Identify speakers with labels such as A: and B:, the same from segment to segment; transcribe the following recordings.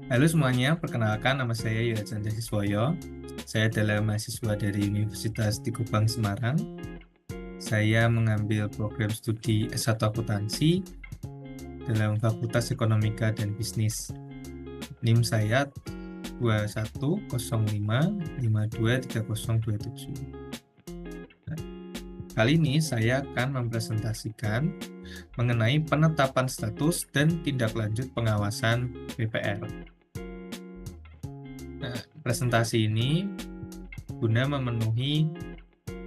A: Halo semuanya, perkenalkan nama saya Yoha Chandra Siswoyo. Saya adalah mahasiswa dari Universitas Di Kupang, Semarang. Saya mengambil program studi S1 Akuntansi dalam Fakultas Ekonomika dan Bisnis. NIM saya 2105523027. Nah, kali ini saya akan mempresentasikan mengenai penetapan status dan tindak lanjut pengawasan BPR. Nah, presentasi ini guna memenuhi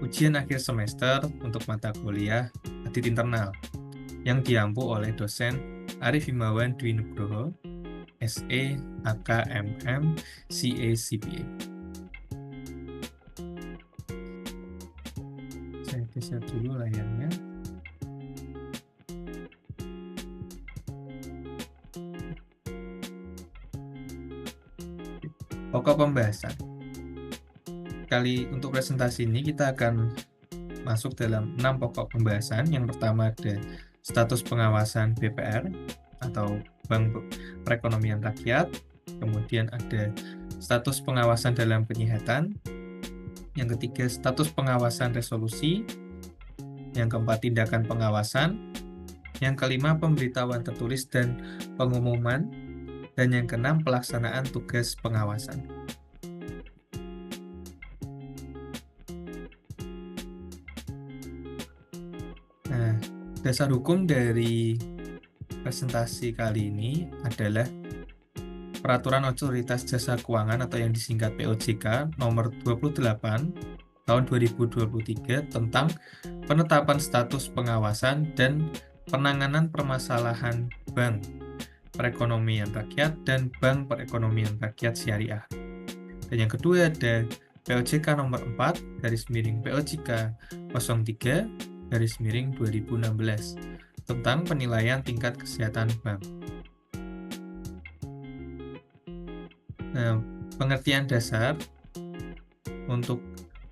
A: ujian akhir semester untuk mata kuliah audit internal yang diampu oleh dosen Arif Himawan Dwi Nugroho, SE, AKMM, CA, CPA. Saya geser dulu layarnya. Pokok pembahasan. Kali untuk presentasi ini kita akan masuk dalam 6 pokok pembahasan. Yang pertama ada status pengawasan BPR atau Bank Perekonomian Rakyat. Kemudian ada status pengawasan dalam penyihatan. Yang ketiga status pengawasan resolusi. Yang keempat tindakan pengawasan. Yang kelima pemberitahuan tertulis dan pengumuman. Dan yang keenam pelaksanaan tugas pengawasan. Nah, dasar hukum dari presentasi kali ini adalah Peraturan Otoritas Jasa Keuangan atau yang disingkat POJK nomor 28 tahun 2023 tentang penetapan status pengawasan dan penanganan permasalahan Bank Perekonomian Rakyat dan Bank Perekonomian Rakyat Syariah. Dan yang kedua ada POJK nomor 4 /POJK 03/2016 tentang penilaian tingkat kesehatan bank. Nah, pengertian dasar untuk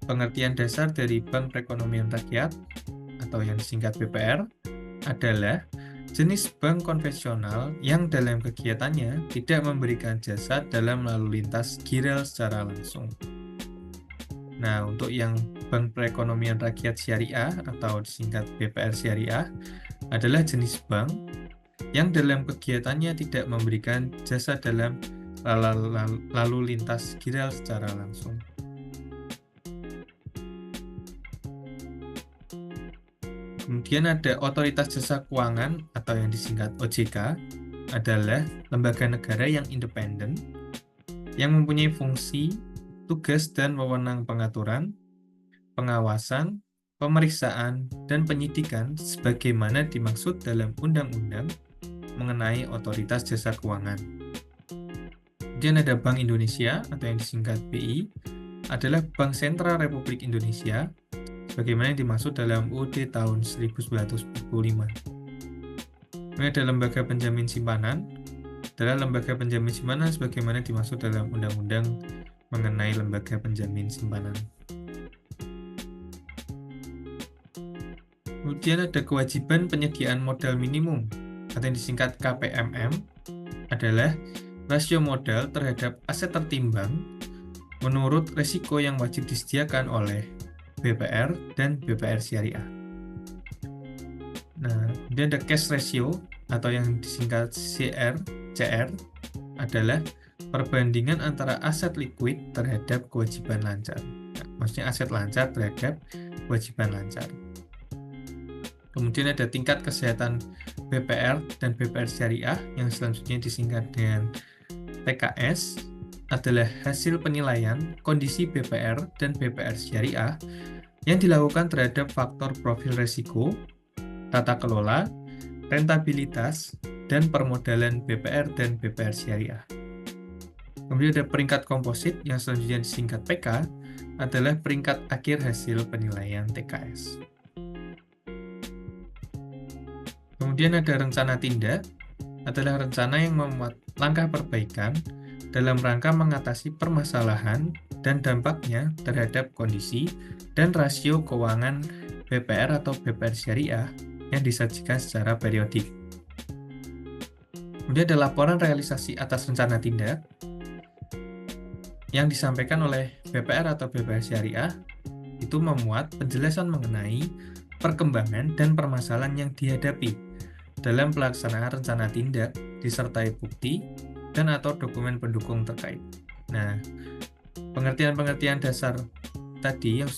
A: pengertian dasar dari Bank Perekonomian Rakyat atau yang disingkat BPR adalah jenis bank konvensional yang dalam kegiatannya tidak memberikan jasa dalam lalu lintas giral secara langsung. Nah, untuk yang Bank Perekonomian Rakyat Syariah atau disingkat BPR Syariah adalah jenis bank yang dalam kegiatannya tidak memberikan jasa dalam lalu lintas giral secara langsung. Kemudian ada Otoritas Jasa Keuangan atau yang disingkat OJK adalah lembaga negara yang independen yang mempunyai fungsi, tugas, dan wewenang pengaturan, pengawasan, pemeriksaan, dan penyidikan sebagaimana dimaksud dalam Undang-Undang mengenai Otoritas Jasa Keuangan. Kemudian ada Bank Indonesia atau yang disingkat BI adalah Bank Sentral Republik Indonesia sebagaimana yang dimaksud dalam UUD tahun 1945. Kemudian ada Lembaga Penjamin Simpanan adalah lembaga penjamin simpanan sebagaimana dimaksud dalam Undang-Undang mengenai lembaga penjamin simpanan. Kemudian ada kewajiban penyediaan modal minimum atau yang disingkat KPMM adalah rasio modal terhadap aset tertimbang menurut risiko yang wajib disediakan oleh BPR dan BPR Syariah. Nah, kemudian ada cash ratio atau yang disingkat CR adalah perbandingan antara aset likuid terhadap kewajiban lancar. Nah, maksudnya aset lancar terhadap kewajiban lancar. Kemudian ada tingkat kesehatan BPR dan BPR Syariah yang selanjutnya disingkat dengan TKS adalah hasil penilaian kondisi BPR dan BPR Syariah yang dilakukan terhadap faktor profil risiko, tata kelola, rentabilitas, dan permodalan BPR dan BPR Syariah. Kemudian ada peringkat komposit yang selanjutnya disingkat PK adalah peringkat akhir hasil penilaian TKS. Kemudian ada rencana tindak adalah rencana yang memuat langkah perbaikan dalam rangka mengatasi permasalahan dan dampaknya terhadap kondisi dan rasio keuangan BPR atau BPR Syariah yang disajikan secara periodik. Kemudian ada laporan realisasi atas rencana tindak yang disampaikan oleh BPR atau BPR Syariah, itu memuat penjelasan mengenai perkembangan dan permasalahan yang dihadapi dalam pelaksanaan rencana tindak disertai bukti dan atau dokumen pendukung terkait. Nah, pengertian-pengertian dasar tadi yang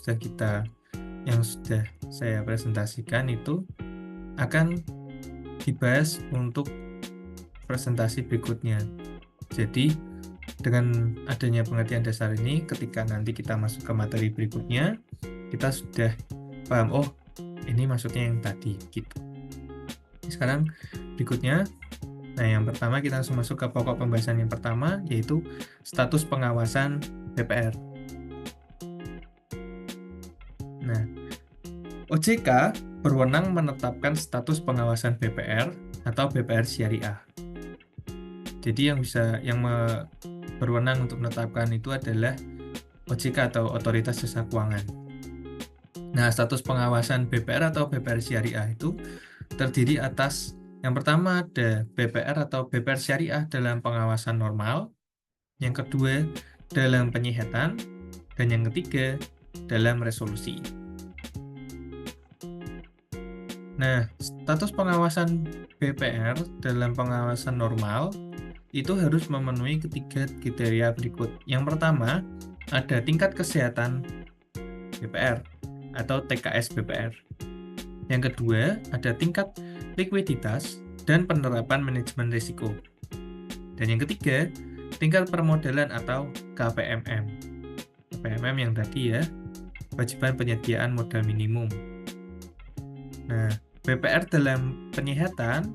A: sudah saya presentasikan itu akan dibahas untuk presentasi berikutnya. Jadi, dengan adanya pengertian dasar ini, ketika nanti kita masuk ke materi berikutnya, kita sudah paham, oh, ini maksudnya yang tadi, gitu. Sekarang berikutnya, nah yang pertama kita langsung masuk ke pokok pembahasan yang pertama, yaitu status pengawasan BPR. Nah, OJK berwenang menetapkan status pengawasan BPR atau BPR Syariah. Jadi yang berwenang untuk menetapkan itu adalah OJK atau Otoritas Jasa Keuangan. Nah, status pengawasan BPR atau BPR Syariah itu terdiri atas yang pertama ada BPR atau BPR Syariah dalam pengawasan normal, yang kedua dalam penyihatan, dan yang ketiga dalam resolusi. Nah, status pengawasan BPR dalam pengawasan normal itu harus memenuhi ketiga kriteria berikut. Yang pertama, ada tingkat kesehatan BPR atau TKS BPR. Yang kedua, ada tingkat likuiditas dan penerapan manajemen risiko. Dan yang ketiga, tingkat permodalan atau KPMM. KPMM yang tadi ya, kewajiban penyediaan modal minimum. Nah, BPR dalam penyihatan,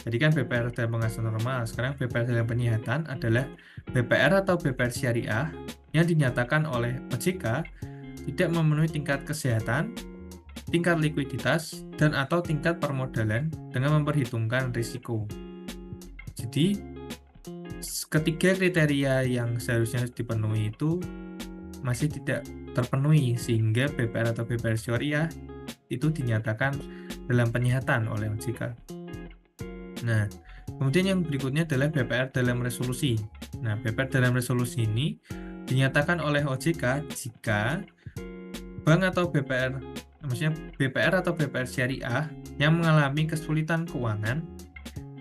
A: jadi kan BPR dalam pengawasan normal, sekarang BPR dalam penyihatan adalah BPR atau BPR Syariah yang dinyatakan oleh OJK tidak memenuhi tingkat kesehatan, tingkat likuiditas, dan atau tingkat permodalan dengan memperhitungkan risiko. Jadi, ketiga kriteria yang seharusnya dipenuhi itu masih tidak terpenuhi, sehingga BPR atau BPR Syariah itu dinyatakan dalam penyihatan oleh OJK. Nah, kemudian yang berikutnya adalah BPR dalam resolusi. Nah, BPR dalam resolusi ini dinyatakan oleh OJK jika bank atau BPR, maksudnya BPR atau BPR Syariah yang mengalami kesulitan keuangan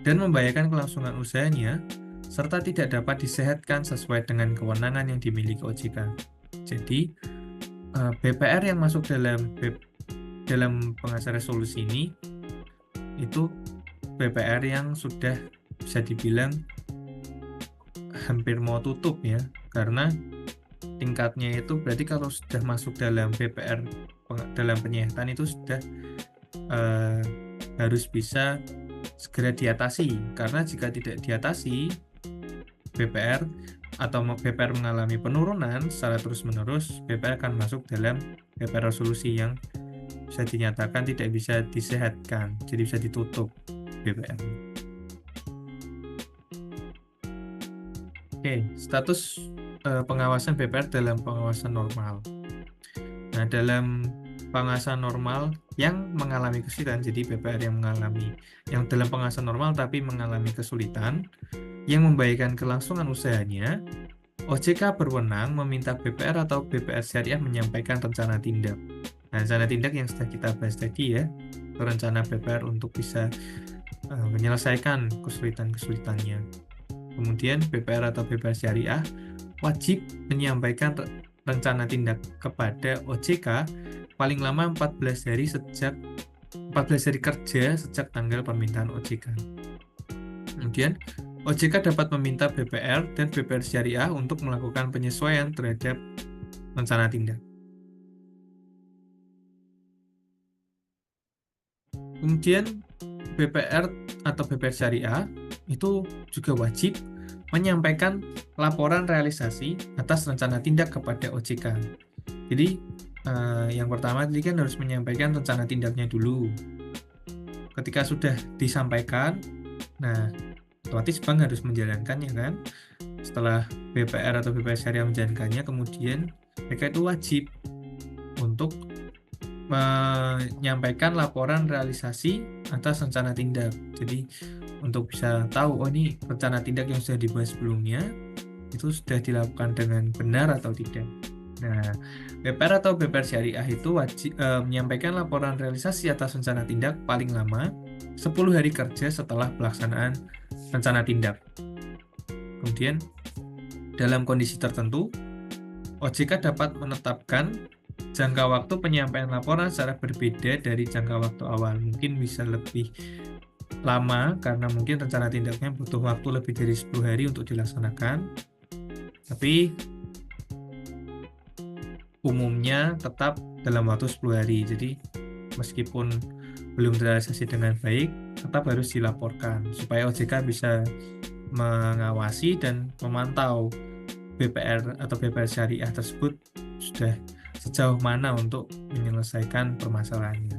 A: dan membahayakan kelangsungan usahanya, serta tidak dapat disehatkan sesuai dengan kewenangan yang dimiliki OJK. Jadi, BPR yang masuk dalam pengawasan resolusi ini itu BPR yang sudah bisa dibilang hampir mau tutup ya, karena tingkatnya itu berarti kalau sudah masuk dalam BPR dalam penyihatan itu sudah harus bisa segera diatasi, karena jika tidak diatasi BPR atau BPR mengalami penurunan secara terus-menerus, BPR akan masuk dalam BPR resolusi yang bisa dinyatakan tidak bisa disehatkan, jadi bisa ditutup BPR. Oke, status pengawasan BPR dalam pengawasan normal. Nah, dalam pengawasan normal yang mengalami kesulitan, jadi BPR yang dalam pengawasan normal tapi mengalami kesulitan yang membahayakan kelangsungan usahanya, OJK berwenang meminta BPR atau BPR Syariah menyampaikan rencana tindak. Nah, rencana tindak yang sudah kita bahas tadi ya, rencana BPR untuk bisa menyelesaikan kesulitan-kesulitannya. Kemudian BPR atau BPR Syariah wajib menyampaikan rencana tindak kepada OJK paling lama 14 hari kerja sejak tanggal permintaan OJK. Kemudian OJK dapat meminta BPR dan BPR Syariah untuk melakukan penyesuaian terhadap rencana tindak. Kemudian BPR atau BPR Syariah itu juga wajib menyampaikan laporan realisasi atas rencana tindak kepada OJK. Jadi yang pertama tadi kan harus menyampaikan rencana tindaknya dulu. Ketika sudah disampaikan, nah otomatis bank harus menjalankannya kan. Setelah BPR atau BPR Syariah menjalankannya, kemudian mereka itu wajib untuk menyampaikan laporan realisasi atas rencana tindak. Jadi untuk bisa tahu, oh ini rencana tindak yang sudah dibahas sebelumnya itu sudah dilakukan dengan benar atau tidak. Nah, BPR atau BPR syariah itu wajib menyampaikan laporan realisasi atas rencana tindak paling lama 10 hari kerja setelah pelaksanaan rencana tindak. Kemudian, dalam kondisi tertentu, OJK dapat menetapkan jangka waktu penyampaian laporan secara berbeda dari jangka waktu awal. Mungkin bisa lebih lama karena mungkin rencana tindaknya butuh waktu lebih dari 10 hari untuk dilaksanakan. Tapi umumnya tetap dalam waktu 10 hari. Jadi meskipun belum terrealisasi dengan baik, tetap harus dilaporkan supaya OJK bisa mengawasi dan memantau BPR atau BPR syariah tersebut sudah sejauh mana untuk menyelesaikan permasalahannya.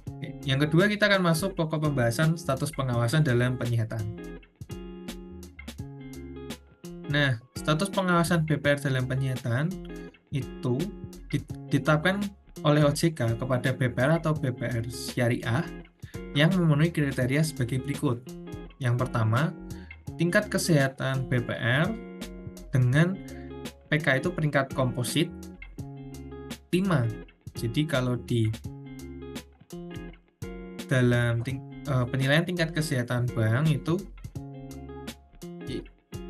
A: Oke. Yang kedua, kita akan masuk pokok pembahasan status pengawasan dalam penyihatan. Nah, status pengawasan BPR dalam penyihatan itu ditetapkan oleh OJK kepada BPR atau BPR syariah yang memenuhi kriteria sebagai berikut. Yang pertama, tingkat kesehatan BPR dengan PK itu peringkat komposit 5. Jadi kalau di dalam penilaian tingkat kesehatan bank itu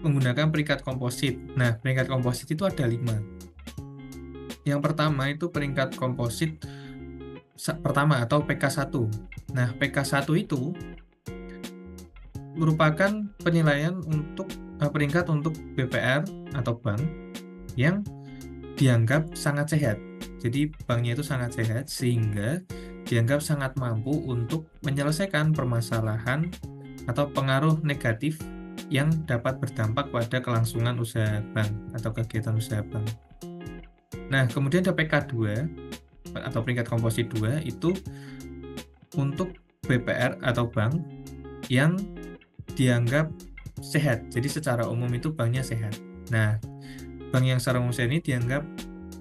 A: menggunakan peringkat komposit. Nah, peringkat komposit itu ada 5. Yang pertama itu peringkat komposit pertama atau PK1. Nah, PK1 itu merupakan penilaian untuk peringkat untuk BPR atau bank yang dianggap sangat sehat. Jadi banknya itu sangat sehat sehingga dianggap sangat mampu untuk menyelesaikan permasalahan atau pengaruh negatif yang dapat berdampak pada kelangsungan usaha bank atau kegiatan usaha bank. Nah, kemudian ada PK2 atau peringkat komposit 2 itu untuk BPR atau bank yang dianggap sehat. Jadi secara umum itu banknya sehat. Nah, bank yang secara umum sehat ini dianggap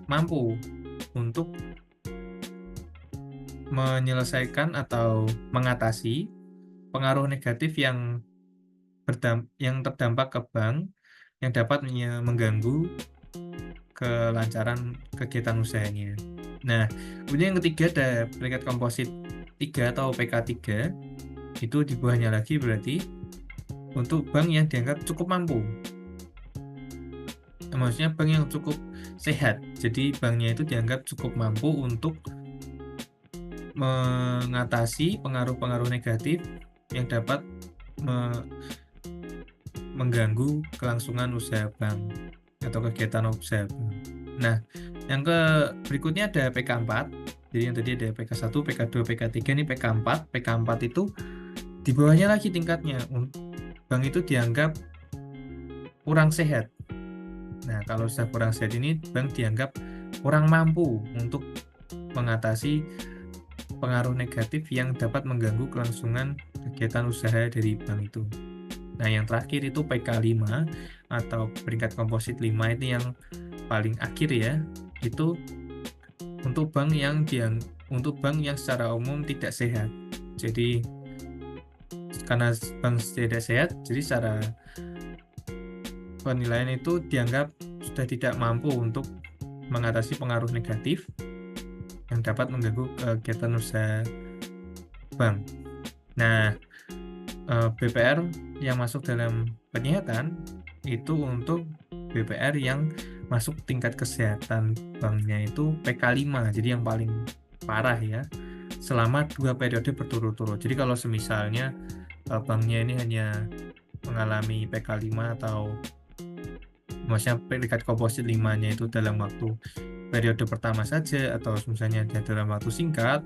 A: mampu untuk menyelesaikan atau mengatasi pengaruh negatif yang terdampak ke bank yang dapat mengganggu kelancaran kegiatan usahanya. Nah, kemudian yang ketiga ada peringkat komposit 3 atau PK3. Itu di bawahnya lagi berarti untuk bank yang dianggap cukup mampu. Maksudnya bank yang cukup sehat. Jadi banknya itu dianggap cukup mampu untuk mengatasi pengaruh-pengaruh negatif yang dapat mengganggu kelangsungan usaha bank atau kegiatan usaha bank. Nah, yang berikutnya ada PK4. Jadi yang tadi ada PK1, PK2, PK3, ini PK4. PK4 itu di bawahnya lagi tingkatnya. Bank itu dianggap kurang sehat. Nah, kalau sudah kurang sehat ini, bank dianggap kurang mampu untuk mengatasi pengaruh negatif yang dapat mengganggu kelangsungan kegiatan usaha dari bank itu. Nah, yang terakhir itu PK5 atau peringkat komposit 5 itu yang paling akhir ya. Itu untuk bank yang secara umum tidak sehat. Jadi karena bank tidak sehat, jadi secara penilaian itu dianggap sudah tidak mampu untuk mengatasi pengaruh negatif yang dapat mengganggu kegiatan usaha bank. Nah, BPR yang masuk dalam penyihatan itu untuk BPR yang masuk tingkat kesehatan banknya itu PK5, jadi yang paling parah ya, selama 2 periode berturut-turut. Jadi kalau semisalnya banknya ini hanya mengalami PK5 atau maksudnya peringkat komposit 5-nya itu dalam waktu periode pertama saja atau misalnya dalam waktu singkat,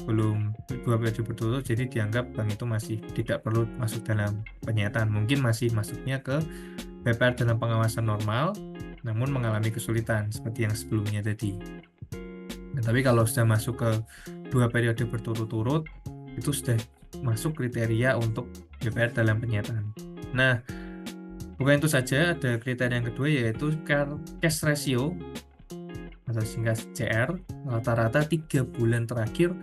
A: belum 2 periode berturut, jadi dianggap bank itu masih tidak perlu masuk dalam penyihatan. Mungkin masih masuknya ke BPR dalam pengawasan normal, namun mengalami kesulitan seperti yang sebelumnya tadi. Nah, tapi kalau sudah masuk ke 2 periode berturut-turut, itu sudah masuk kriteria untuk BPR dalam penyihatan. Nah, bukan itu saja, ada kriteria yang kedua yaitu cash ratio atau singkat CR, rata-rata 3 bulan terakhir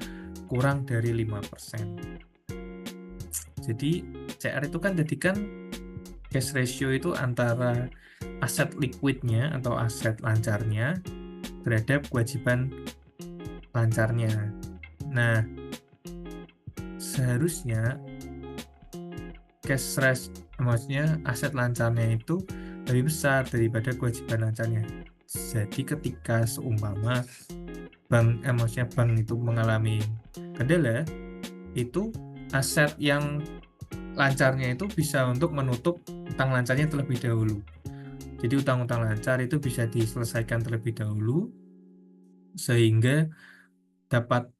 A: kurang dari 5%. Jadi CR itu kan tadi kan cash ratio itu antara aset liquidnya atau aset lancarnya terhadap kewajiban lancarnya. Nah, seharusnya cash ratio, maksudnya aset lancarnya itu lebih besar daripada kewajiban lancarnya. Jadi ketika seumpama maksudnya bank itu mengalami kendala, itu aset yang lancarnya itu bisa untuk menutup utang lancarnya terlebih dahulu. Jadi utang-utang lancar itu bisa diselesaikan terlebih dahulu sehingga dapat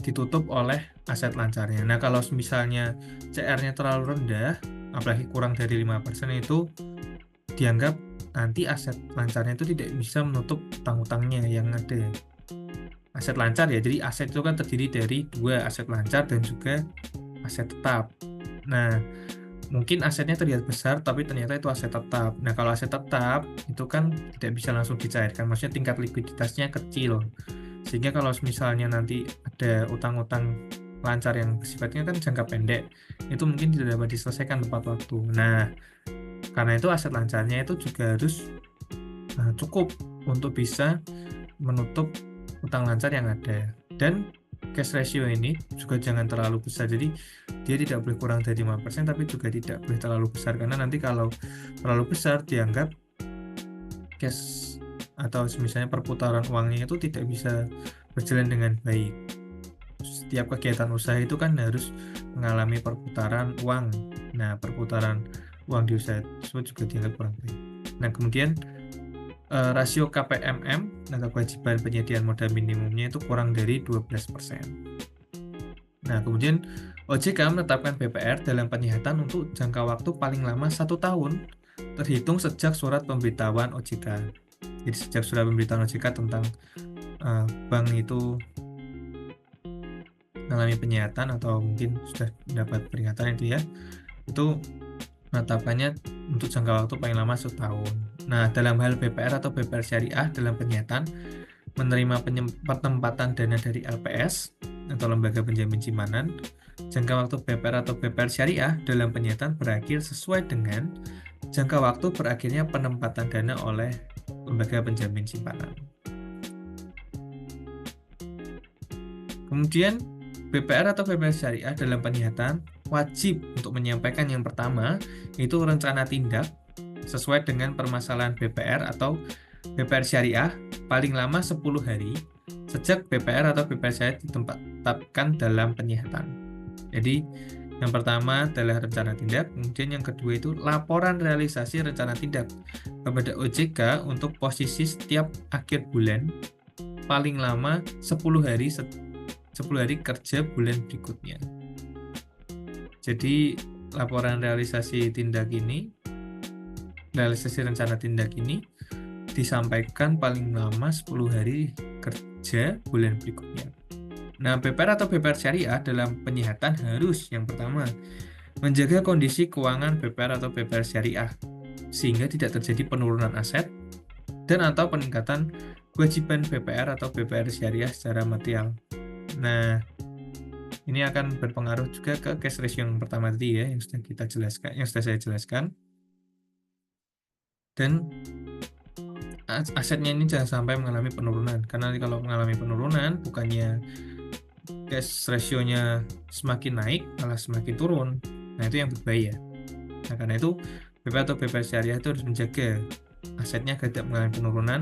A: ditutup oleh aset lancarnya. Nah, kalau misalnya CR-nya terlalu rendah, apalagi kurang dari 5%, itu dianggap nanti aset lancarnya itu tidak bisa menutup utang-utangnya yang ada. Aset lancar ya, jadi aset itu kan terdiri dari dua, aset lancar dan juga aset tetap. Nah, mungkin asetnya terlihat besar, tapi ternyata itu aset tetap. Nah, kalau aset tetap, itu kan tidak bisa langsung dicairkan. Maksudnya tingkat likuiditasnya kecil. Sehingga kalau misalnya nanti ada utang-utang lancar yang sifatnya kan jangka pendek, itu mungkin tidak dapat diselesaikan tepat waktu. Nah, karena itu aset lancarnya itu juga harus cukup untuk bisa menutup utang lancar yang ada. Dan cash ratio ini juga jangan terlalu besar, jadi dia tidak boleh kurang dari 5%, tapi juga tidak boleh terlalu besar, karena nanti kalau terlalu besar dianggap cash atau misalnya perputaran uangnya itu tidak bisa berjalan dengan baik. Setiap kegiatan usaha itu kan harus mengalami perputaran uang. Nah, perputaran uang di usaha tersebut juga dianggap kurang baik. Nah, kemudian rasio KPMM atau kewajiban penyediaan modal minimumnya itu kurang dari 12%. Nah, kemudian OJK menetapkan BPR dalam penyihatan untuk jangka waktu paling lama 1 tahun terhitung sejak surat pemberitahuan OJK. Jadi sejak surat pemberitahuan OJK tentang bank itu mengalami penyihatan atau mungkin sudah mendapat peringatan itu ya, itu menetapkannya untuk jangka waktu paling lama 1 tahun. Nah, dalam hal BPR atau BPR syariah dalam penyihatan menerima penempatan dana dari LPS atau lembaga penjamin simpanan, jangka waktu BPR atau BPR syariah dalam penyihatan berakhir sesuai dengan jangka waktu berakhirnya penempatan dana oleh lembaga penjamin simpanan. Kemudian BPR atau BPR syariah dalam penyihatan wajib untuk menyampaikan yang pertama, itu rencana tindak sesuai dengan permasalahan BPR atau BPR syariah paling lama 10 hari sejak BPR atau BPR syariah ditetapkan dalam penyihatan. Jadi yang pertama adalah rencana tindak, kemudian yang kedua itu laporan realisasi rencana tindak kepada OJK untuk posisi setiap akhir bulan paling lama 10 hari kerja bulan berikutnya. Jadi laporan realisasi rencana tindak ini disampaikan paling lama 10 hari kerja bulan berikutnya. Nah, BPR atau BPR syariah dalam penyihatan harus yang pertama menjaga kondisi keuangan BPR atau BPR syariah sehingga tidak terjadi penurunan aset dan atau peningkatan kewajiban BPR atau BPR syariah secara material. Nah, ini akan berpengaruh juga ke cash ratio yang pertama tadi ya, yang sudah saya jelaskan. Dan asetnya ini jangan sampai mengalami penurunan, karena kalau mengalami penurunan bukannya cash ratio-nya semakin naik, malah semakin turun. Nah, itu yang berbahaya. Nah, karena itu BPR atau BPR syariah itu harus menjaga asetnya agar tidak mengalami penurunan.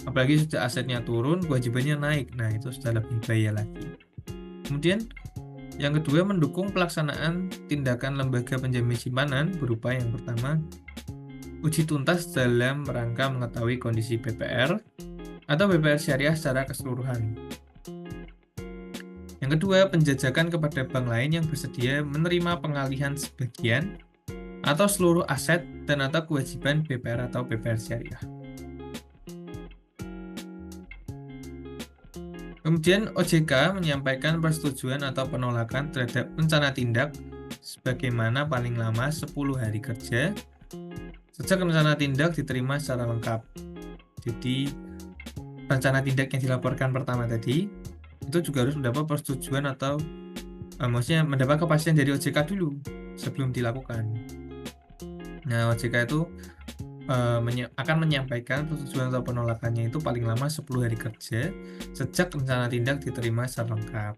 A: Apalagi sudah asetnya turun, kewajibannya naik. Nah, itu sudah lebih bahaya lagi. Kemudian yang kedua, mendukung pelaksanaan tindakan lembaga penjamin simpanan berupa yang pertama, uji tuntas dalam rangka mengetahui kondisi BPR atau BPR syariah secara keseluruhan. Yang kedua, penjajakan kepada bank lain yang bersedia menerima pengalihan sebagian atau seluruh aset dan atau kewajiban BPR atau BPR syariah. Kemudian OJK menyampaikan persetujuan atau penolakan terhadap rencana tindak sebagaimana paling lama 10 hari kerja sejak rencana tindak diterima secara lengkap. Jadi rencana tindak yang dilaporkan pertama tadi itu juga harus mendapat persetujuan atau maksudnya mendapat kepastian dari OJK dulu sebelum dilakukan. Nah, OJK itu akan menyampaikan persetujuan atau penolakannya itu paling lama 10 hari kerja sejak rencana tindak diterima secara lengkap.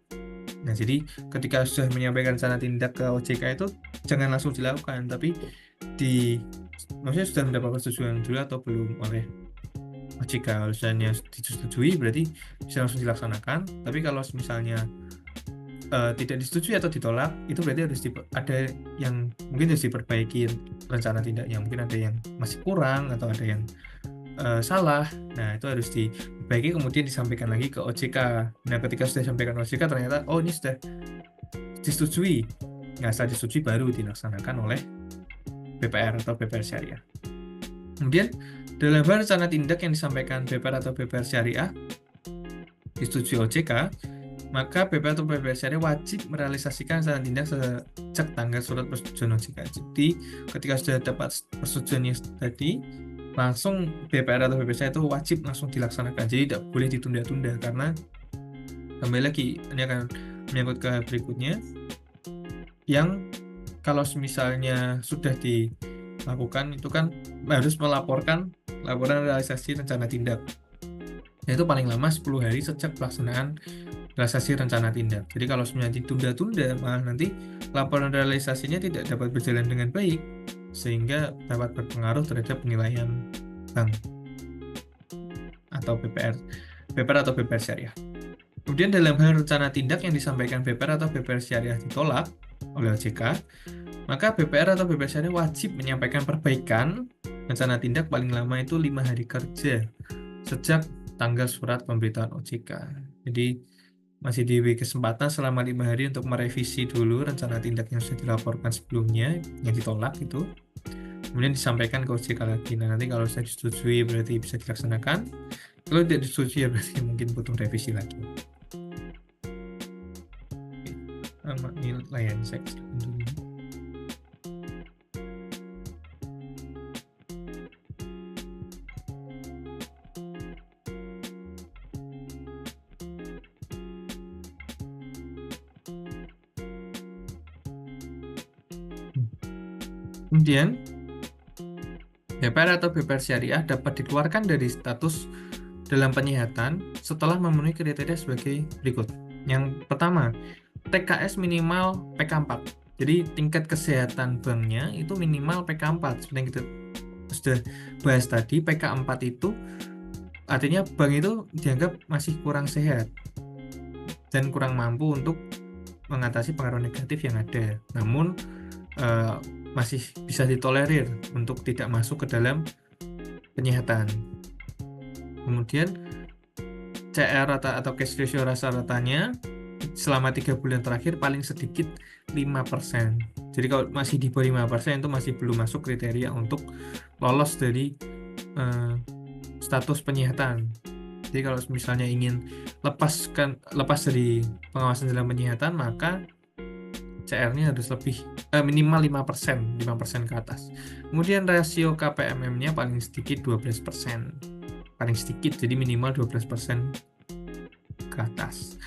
A: Nah, jadi ketika sudah menyampaikan rencana tindak ke OJK itu jangan langsung dilakukan, tapi maksudnya sudah mendapat persetujuan dulu atau belum oleh OJK. Kalau misalnya disetujui berarti bisa langsung dilaksanakan, tapi kalau misalnya tidak disetujui atau ditolak, itu berarti harus ada yang mungkin harus diperbaiki rencana tindaknya, mungkin ada yang masih kurang atau ada yang salah. Nah, itu harus diperbaiki kemudian disampaikan lagi ke OJK. Nah, ketika sudah disampaikan ke OJK ternyata ini sudah disetujui. Nah, setelah disetujui baru dilaksanakan oleh BPR atau BPR Syariah. Kemudian dalam hal rencana tindak yang disampaikan BPR atau BPR Syariah disetujui OJK, maka BPR atau BPR Syariah wajib merealisasikan rencana tindak sejak tanggal surat persetujuan OJK. Jadi ketika sudah dapat persetujuannya tadi, langsung BPR atau BPR Syariah itu wajib langsung dilaksanakan. Jadi tidak boleh ditunda-tunda, karena kembali lagi ini akan menyangkut ke berikutnya, yang kalau misalnya sudah dilakukan itu kan harus melaporkan laporan realisasi rencana tindak. Itu paling lama 10 hari sejak pelaksanaan realisasi rencana tindak. Jadi kalau sebenarnya ditunda-tunda, malah nanti laporan realisasinya tidak dapat berjalan dengan baik, sehingga dapat berpengaruh terhadap penilaian bank atau BPR atau BPR Syariah. Kemudian dalam hal rencana tindak yang disampaikan BPR atau BPR Syariah ditolak oleh OJK, maka BPR atau BPR Syariah wajib menyampaikan perbaikan rencana tindak paling lama itu 5 hari kerja sejak tanggal surat pemberitahuan OJK. Jadi masih diberi kesempatan selama 5 hari untuk merevisi dulu rencana tindak yang sudah dilaporkan sebelumnya yang ditolak itu, kemudian disampaikan ke OJK lagi. Nah, nanti kalau sudah disetujui berarti bisa dilaksanakan, kalau tidak disetujui ya berarti mungkin butuh revisi lagi. Ini layani saya dulu. Kemudian BPR atau BPR Syariah dapat dikeluarkan dari status dalam penyihatan setelah memenuhi kriteria sebagai berikut. Yang pertama, TKS minimal PK4. Jadi tingkat kesehatan banknya itu minimal PK4. Seperti yang kita sudah bahas tadi, PK4 itu artinya bank itu dianggap masih kurang sehat dan kurang mampu untuk mengatasi pengaruh negatif yang ada. Namun masih bisa ditolerir untuk tidak masuk ke dalam penyihatan. Kemudian CR atau cash ratio rata-ratanya selama 3 bulan terakhir paling sedikit 5%. Jadi kalau masih di bawah 5% itu masih belum masuk kriteria untuk lolos dari status penyihatan. Jadi kalau misalnya ingin lepas dari pengawasan dalam penyihatan, maka CR-nya harus lebih minimal 5% ke atas. Kemudian rasio KPMM-nya paling sedikit 12%. Paling sedikit, jadi minimal 12% ke atas.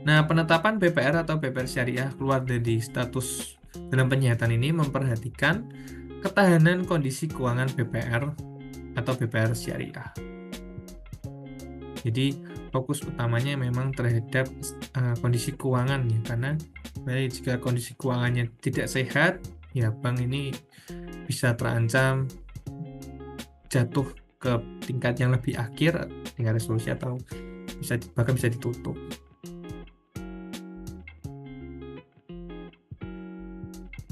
A: Nah, penetapan BPR atau BPR Syariah keluar dari status dalam penyihatan ini memperhatikan ketahanan kondisi keuangan BPR atau BPR Syariah. Jadi fokus utamanya memang terhadap kondisi keuangan ya, karena jika kondisi keuangannya tidak sehat, ya bank ini bisa terancam jatuh ke tingkat yang lebih akhir, tingkat resolusi, atau bahkan bisa ditutup.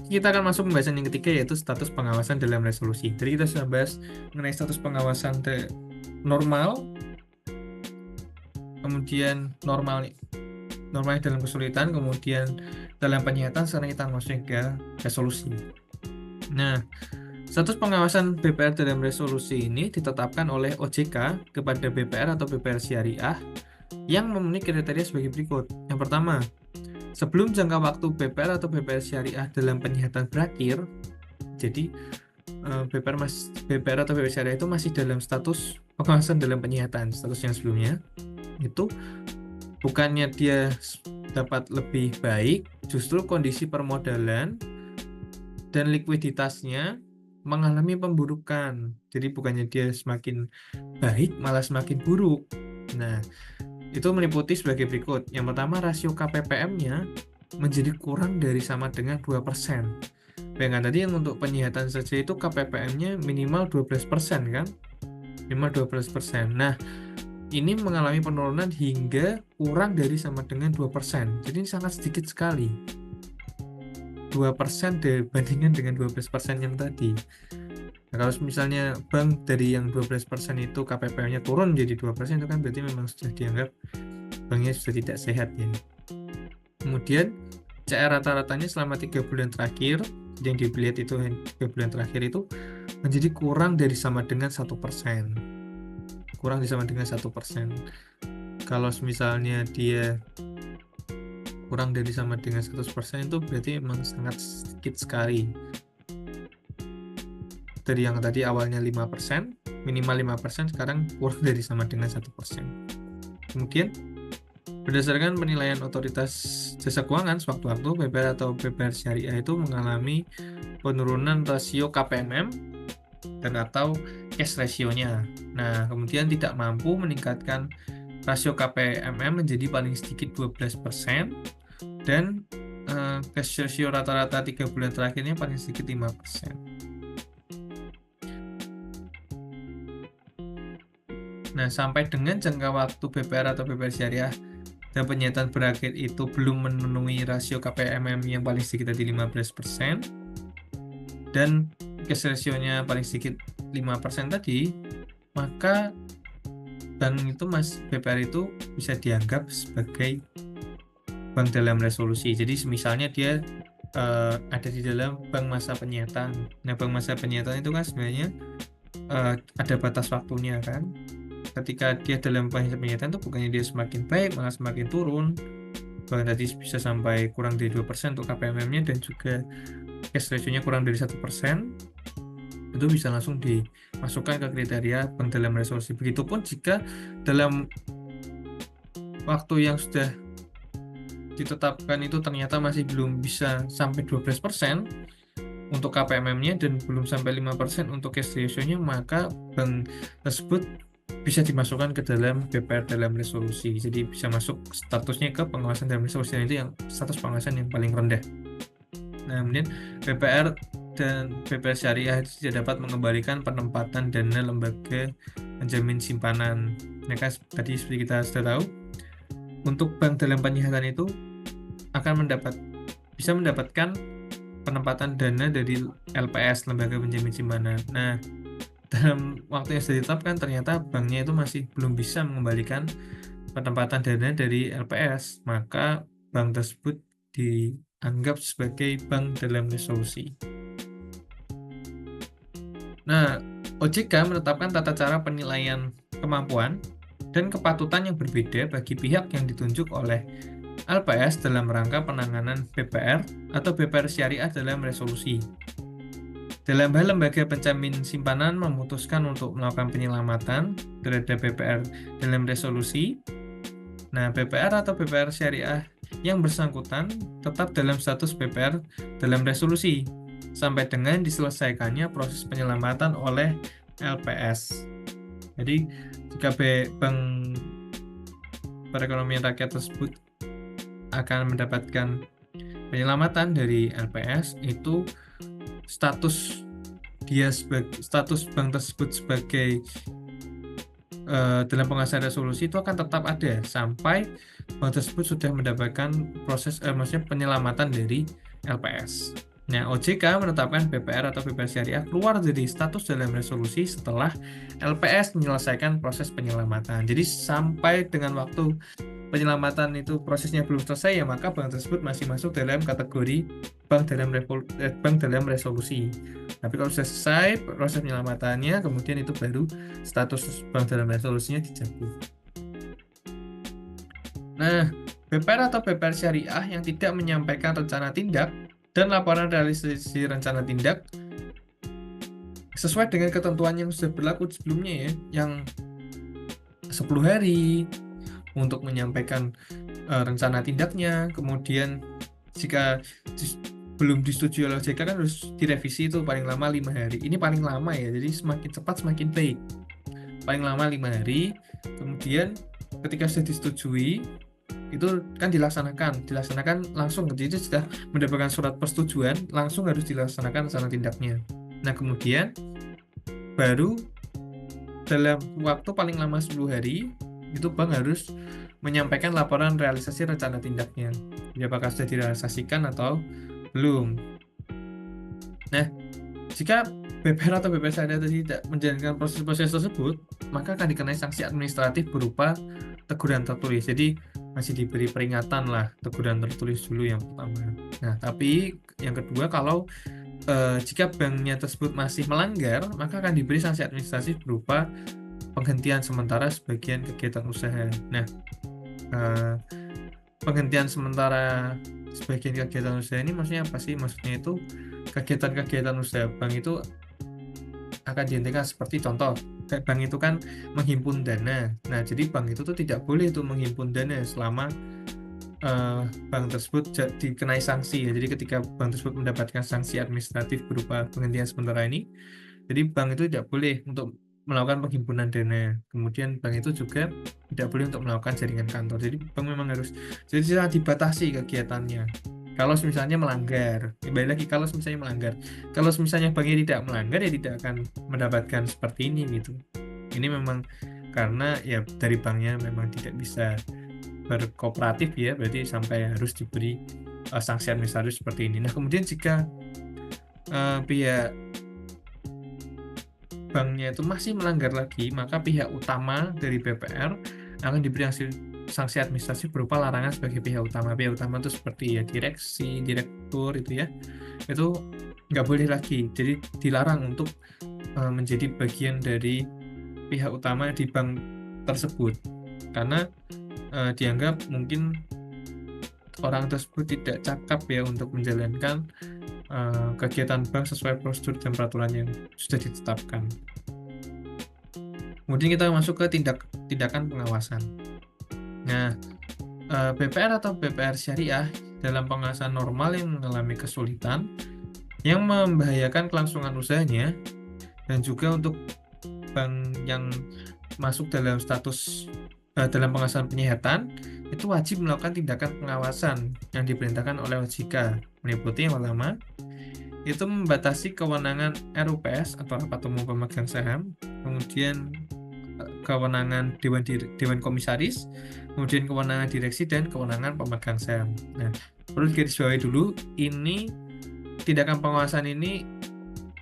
A: Kita akan masuk pembahasan yang ketiga, yaitu status pengawasan dalam resolusi. Jadi kita sudah bahas mengenai status pengawasan normal, kemudian normalnya dalam kesulitan, kemudian dalam penyihatan, sekarang kita masuk ke resolusi. Nah, status pengawasan BPR dalam resolusi ini ditetapkan oleh OJK kepada BPR atau BPR Syariah yang memenuhi kriteria sebagai berikut. Yang pertama, sebelum jangka waktu BPR atau BPR Syariah dalam penyihatan berakhir, jadi BPR atau BPR Syariah itu masih dalam status pengawasan dalam penyihatan, status yang sebelumnya itu bukannya dia dapat lebih baik, justru kondisi permodalan dan likuiditasnya mengalami pemburukan. Jadi bukannya dia semakin baik, malah semakin buruk. Nah, itu meliputi sebagai berikut. Yang pertama, rasio KPPM-nya menjadi kurang dari sama dengan 2%. Bayangkan tadi yang untuk penyihatan saja itu KPPM-nya minimal 12% kan? Minimal 12%. Nah, ini mengalami penurunan hingga kurang dari sama dengan 2%. Jadi ini sangat sedikit sekali. 2% dibandingkan dengan 12% yang tadi. Nah, kalau misalnya bank dari yang 12% itu KPPM-nya turun jadi 2%, itu kan berarti memang sudah dianggap banknya sudah tidak sehat ya. Kemudian CR rata-ratanya selama 3 bulan terakhir, yang dilihat itu 3 bulan terakhir itu menjadi kurang dari sama dengan 1%. Kurang dari sama dengan 1%. Kalau misalnya dia kurang dari sama dengan 100% itu berarti memang sangat sedikit sekali. Dari yang tadi awalnya 5%, minimal 5%, sekarang kurang dari sama dengan 1%. Kemudian, berdasarkan penilaian otoritas jasa keuangan sewaktu-waktu, BPR atau BPR syariah itu mengalami penurunan rasio KPMM dan atau cash ratio-nya. Nah, kemudian tidak mampu meningkatkan rasio KPMM menjadi paling sedikit 12% dan cash ratio rata-rata 3 bulan terakhirnya paling sedikit 5%. Nah, sampai dengan jangka waktu BPR atau BPR syariah dan penyitaan berakhir itu belum memenuhi rasio KPMM yang paling sedikit tadi 15% dan cash ratio-nya paling sedikit 5% tadi, maka bank itu BPR itu bisa dianggap sebagai bank dalam resolusi. Jadi misalnya dia ada di dalam bank masa penyitaan. Nah, bank masa penyitaan itu kan sebenarnya ada batas waktunya kan. Ketika dia dalam masa penyitaan itu bukannya dia semakin baik, malah semakin turun. Bahkan tadi bisa sampai kurang dari 2% untuk KPMM-nya dan juga cash ratio-nya kurang dari 1%, itu bisa langsung dimasukkan ke kriteria bank dalam resolusi. Begitupun jika dalam waktu yang sudah ditetapkan itu ternyata masih belum bisa sampai 12% untuk KPMM-nya dan belum sampai 5% untuk cash ratio-nya, maka bank tersebut bisa dimasukkan ke dalam BPR dalam resolusi. Jadi bisa masuk statusnya ke pengawasan dalam resolusi, dan itu yang status pengawasan yang paling rendah. Nah, kemudian BPR dan BPR syariah tidak dapat mengembalikan penempatan dana lembaga penjamin simpanan. Nah, kan tadi seperti kita sudah tahu, untuk bank dalam penyihatan itu akan bisa mendapatkan penempatan dana dari LPS, lembaga penjamin simpanan. Nah, dalam waktu yang sudah ditetapkan ternyata banknya itu masih belum bisa mengembalikan penempatan dana dari LPS, maka bank tersebut dianggap sebagai bank dalam resolusi. Nah, OJK menetapkan tata cara penilaian kemampuan dan kepatutan yang berbeda bagi pihak yang ditunjuk oleh LPS dalam rangka penanganan BPR atau BPR syariah dalam resolusi. Dalam hal lembaga penjamin simpanan memutuskan untuk melakukan penyelamatan terhadap BPR dalam resolusi, nah BPR atau BPR syariah yang bersangkutan tetap dalam status BPR dalam resolusi sampai dengan diselesaikannya proses penyelamatan oleh LPS. Jadi jika Bank Perekonomian Rakyat tersebut akan mendapatkan penyelamatan dari LPS, itu status bank tersebut sebagai dalam pengawasan resolusi itu akan tetap ada sampai bank tersebut sudah mendapatkan proses maksudnya penyelamatan dari LPS. Nah, OJK menetapkan BPR atau BPR syariah keluar dari status dalam resolusi setelah LPS menyelesaikan proses penyelamatan. Jadi sampai dengan waktu penyelamatan itu prosesnya belum selesai, ya maka bank tersebut masih masuk dalam kategori bank dalam resolusi. Tapi kalau sudah selesai proses penyelamatannya, kemudian itu baru status bank dalam resolusinya dicabut. Nah, BPR atau BPR syariah yang tidak menyampaikan rencana tindak dan laporan realisasi rencana tindak sesuai dengan ketentuan yang sudah berlaku sebelumnya ya, yang 10 hari, untuk menyampaikan rencana tindaknya. Kemudian jika belum disetujui oleh OJK kan harus direvisi itu paling lama 5 hari. Ini paling lama ya, jadi semakin cepat semakin baik. Paling lama 5 hari. Kemudian ketika sudah disetujui, itu kan dilaksanakan langsung. Jadi itu sudah mendapatkan surat persetujuan, langsung harus dilaksanakan rencana tindaknya. Nah, kemudian baru dalam waktu paling lama 10 hari, itu bank harus menyampaikan laporan realisasi rencana tindaknya. Jadi apakah sudah direalisasikan atau belum. Nah, jika BPR atau BPR Syariah tidak menjalankan proses-proses tersebut, maka akan dikenai sanksi administratif berupa teguran tertulis. Jadi masih diberi peringatan lah, teguran tertulis dulu yang pertama. Nah, tapi yang kedua, kalau jika banknya tersebut masih melanggar, maka akan diberi sanksi administratif berupa penghentian sementara sebagian kegiatan usaha. Nah, penghentian sementara sebagian kegiatan usaha ini maksudnya apa sih? Maksudnya itu kegiatan-kegiatan usaha bank itu akan dihentikan, seperti contoh, bank itu kan menghimpun dana. Nah, jadi bank itu tuh tidak boleh tuh menghimpun dana selama bank tersebut dikenai sanksi ya. Jadi ketika bank tersebut mendapatkan sanksi administratif berupa penghentian sementara ini, jadi bank itu tidak boleh untuk melakukan penghimpunan dana. Kemudian bank itu juga tidak boleh untuk melakukan jaringan kantor. Jadi bank memang harus, jadi sangat dibatasi kegiatannya. Kalau misalnya melanggar, kembali lagi, kalau misalnya melanggar, kalau misalnya banknya tidak melanggar ya tidak akan mendapatkan seperti ini gitu. Ini memang karena ya dari banknya memang tidak bisa berkooperatif ya, berarti sampai harus diberi sanksi administratif seperti ini. Nah, kemudian jika pihak banknya itu masih melanggar lagi, maka pihak utama dari BPR akan diberi sanksi administratif berupa larangan sebagai pihak utama. Pihak utama itu seperti ya direksi, direktur itu ya, itu nggak boleh lagi. Jadi dilarang untuk menjadi bagian dari pihak utama di bank tersebut, karena dianggap mungkin orang tersebut tidak cakap ya untuk menjalankan kegiatan bank sesuai prosedur dan peraturan yang sudah ditetapkan. Kemudian kita masuk ke tindakan pengawasan. Nah, BPR atau BPR Syariah dalam pengawasan normal yang mengalami kesulitan yang membahayakan kelangsungan usahanya, dan juga untuk bank yang masuk dalam status dalam pengawasan penyihatan, itu wajib melakukan tindakan pengawasan yang diperintahkan oleh OJK, meliputi yang pertama, itu membatasi kewenangan RUPS atau Rapat Umum Pemegang Saham, kemudian kewenangan Dewan Komisaris, kemudian kewenangan direksi, dan kewenangan pemegang saham. Nah, perlu digarisbawahi dulu, ini tindakan pengawasan ini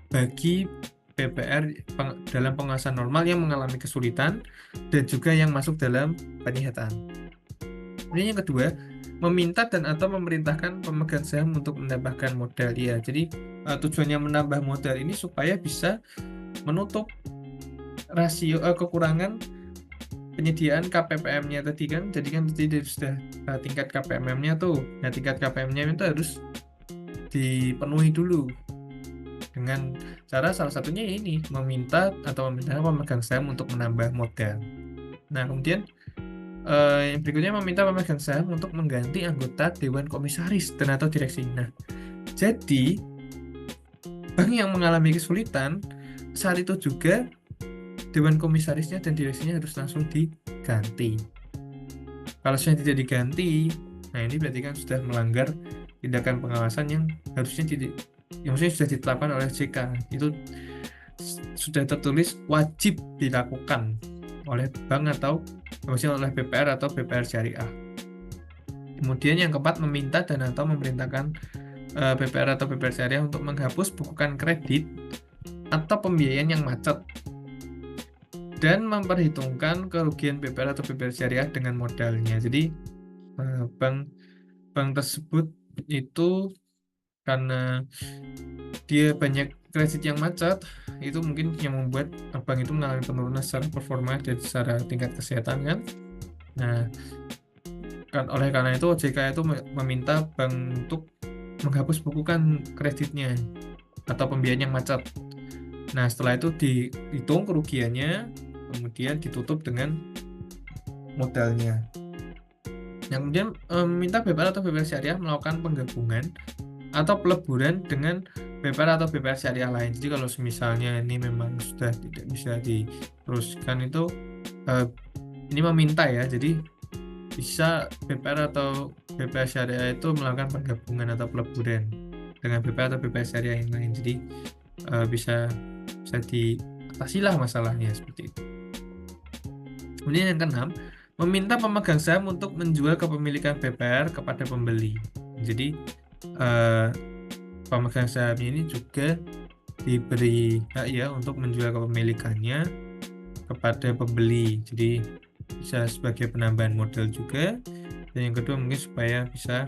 A: bagi BPR dalam pengawasan normal yang mengalami kesulitan dan juga yang masuk dalam penyihatan. Kemudian yang kedua, meminta dan atau memerintahkan pemegang saham untuk menambahkan modal ya. Jadi tujuannya menambah modal ini supaya bisa menutup rasio kekurangan penyediaan KPPM-nya tadi kan. Jadi kan tadi sudah tingkat KPMM-nya tuh. Nah, tingkat KPM-nya itu harus dipenuhi dulu dengan cara salah satunya ini meminta atau meminta pemegang saham untuk menambah modal. Nah, kemudian yang berikutnya meminta pemegang saham untuk mengganti anggota Dewan Komisaris dan atau direksi. Nah, jadi bank yang mengalami kesulitan saat itu juga Dewan Komisarisnya dan direksinya harus langsung diganti. Kalau sudah tidak diganti, nah ini berarti kan sudah melanggar tindakan pengawasan yang harusnya maksudnya sudah ditetapkan oleh OJK. Itu sudah tertulis wajib dilakukan oleh bank atau maksudnya oleh BPR atau BPR Syariah. Kemudian yang keempat, meminta dan atau memerintahkan BPR atau BPR Syariah untuk menghapus bukukan kredit atau pembiayaan yang macet dan memperhitungkan kerugian BPR atau BPR Syariah dengan modalnya. Jadi bank tersebut itu karena dia banyak kredit yang macet, itu mungkin yang membuat bank itu mengalami penurunan secara performa dan secara tingkat kesehatan kan. Nah, oleh karena itu OJK itu meminta bank untuk menghapus bukukan kreditnya atau pembiayaan yang macet. Nah, setelah itu dihitung kerugiannya, kemudian ditutup dengan modalnya. Yang kemudian meminta BPR atau BPR syariah melakukan penggabungan atau peleburan dengan BPR atau BPR syariah lain. Jadi kalau misalnya ini memang sudah tidak bisa diteruskan itu ini meminta ya. Jadi bisa BPR atau BPR syariah itu melakukan penggabungan atau peleburan dengan BPR atau BPR syariah yang lain. Jadi bisa diatasi lah masalahnya seperti itu. Kemudian yang keenam, meminta pemegang saham untuk menjual kepemilikan BPR kepada pembeli. Jadi pemegang saham ini juga diberi hak ya untuk menjual kepemilikannya kepada pembeli. Jadi bisa sebagai penambahan modal juga. Dan yang kedua mungkin supaya bisa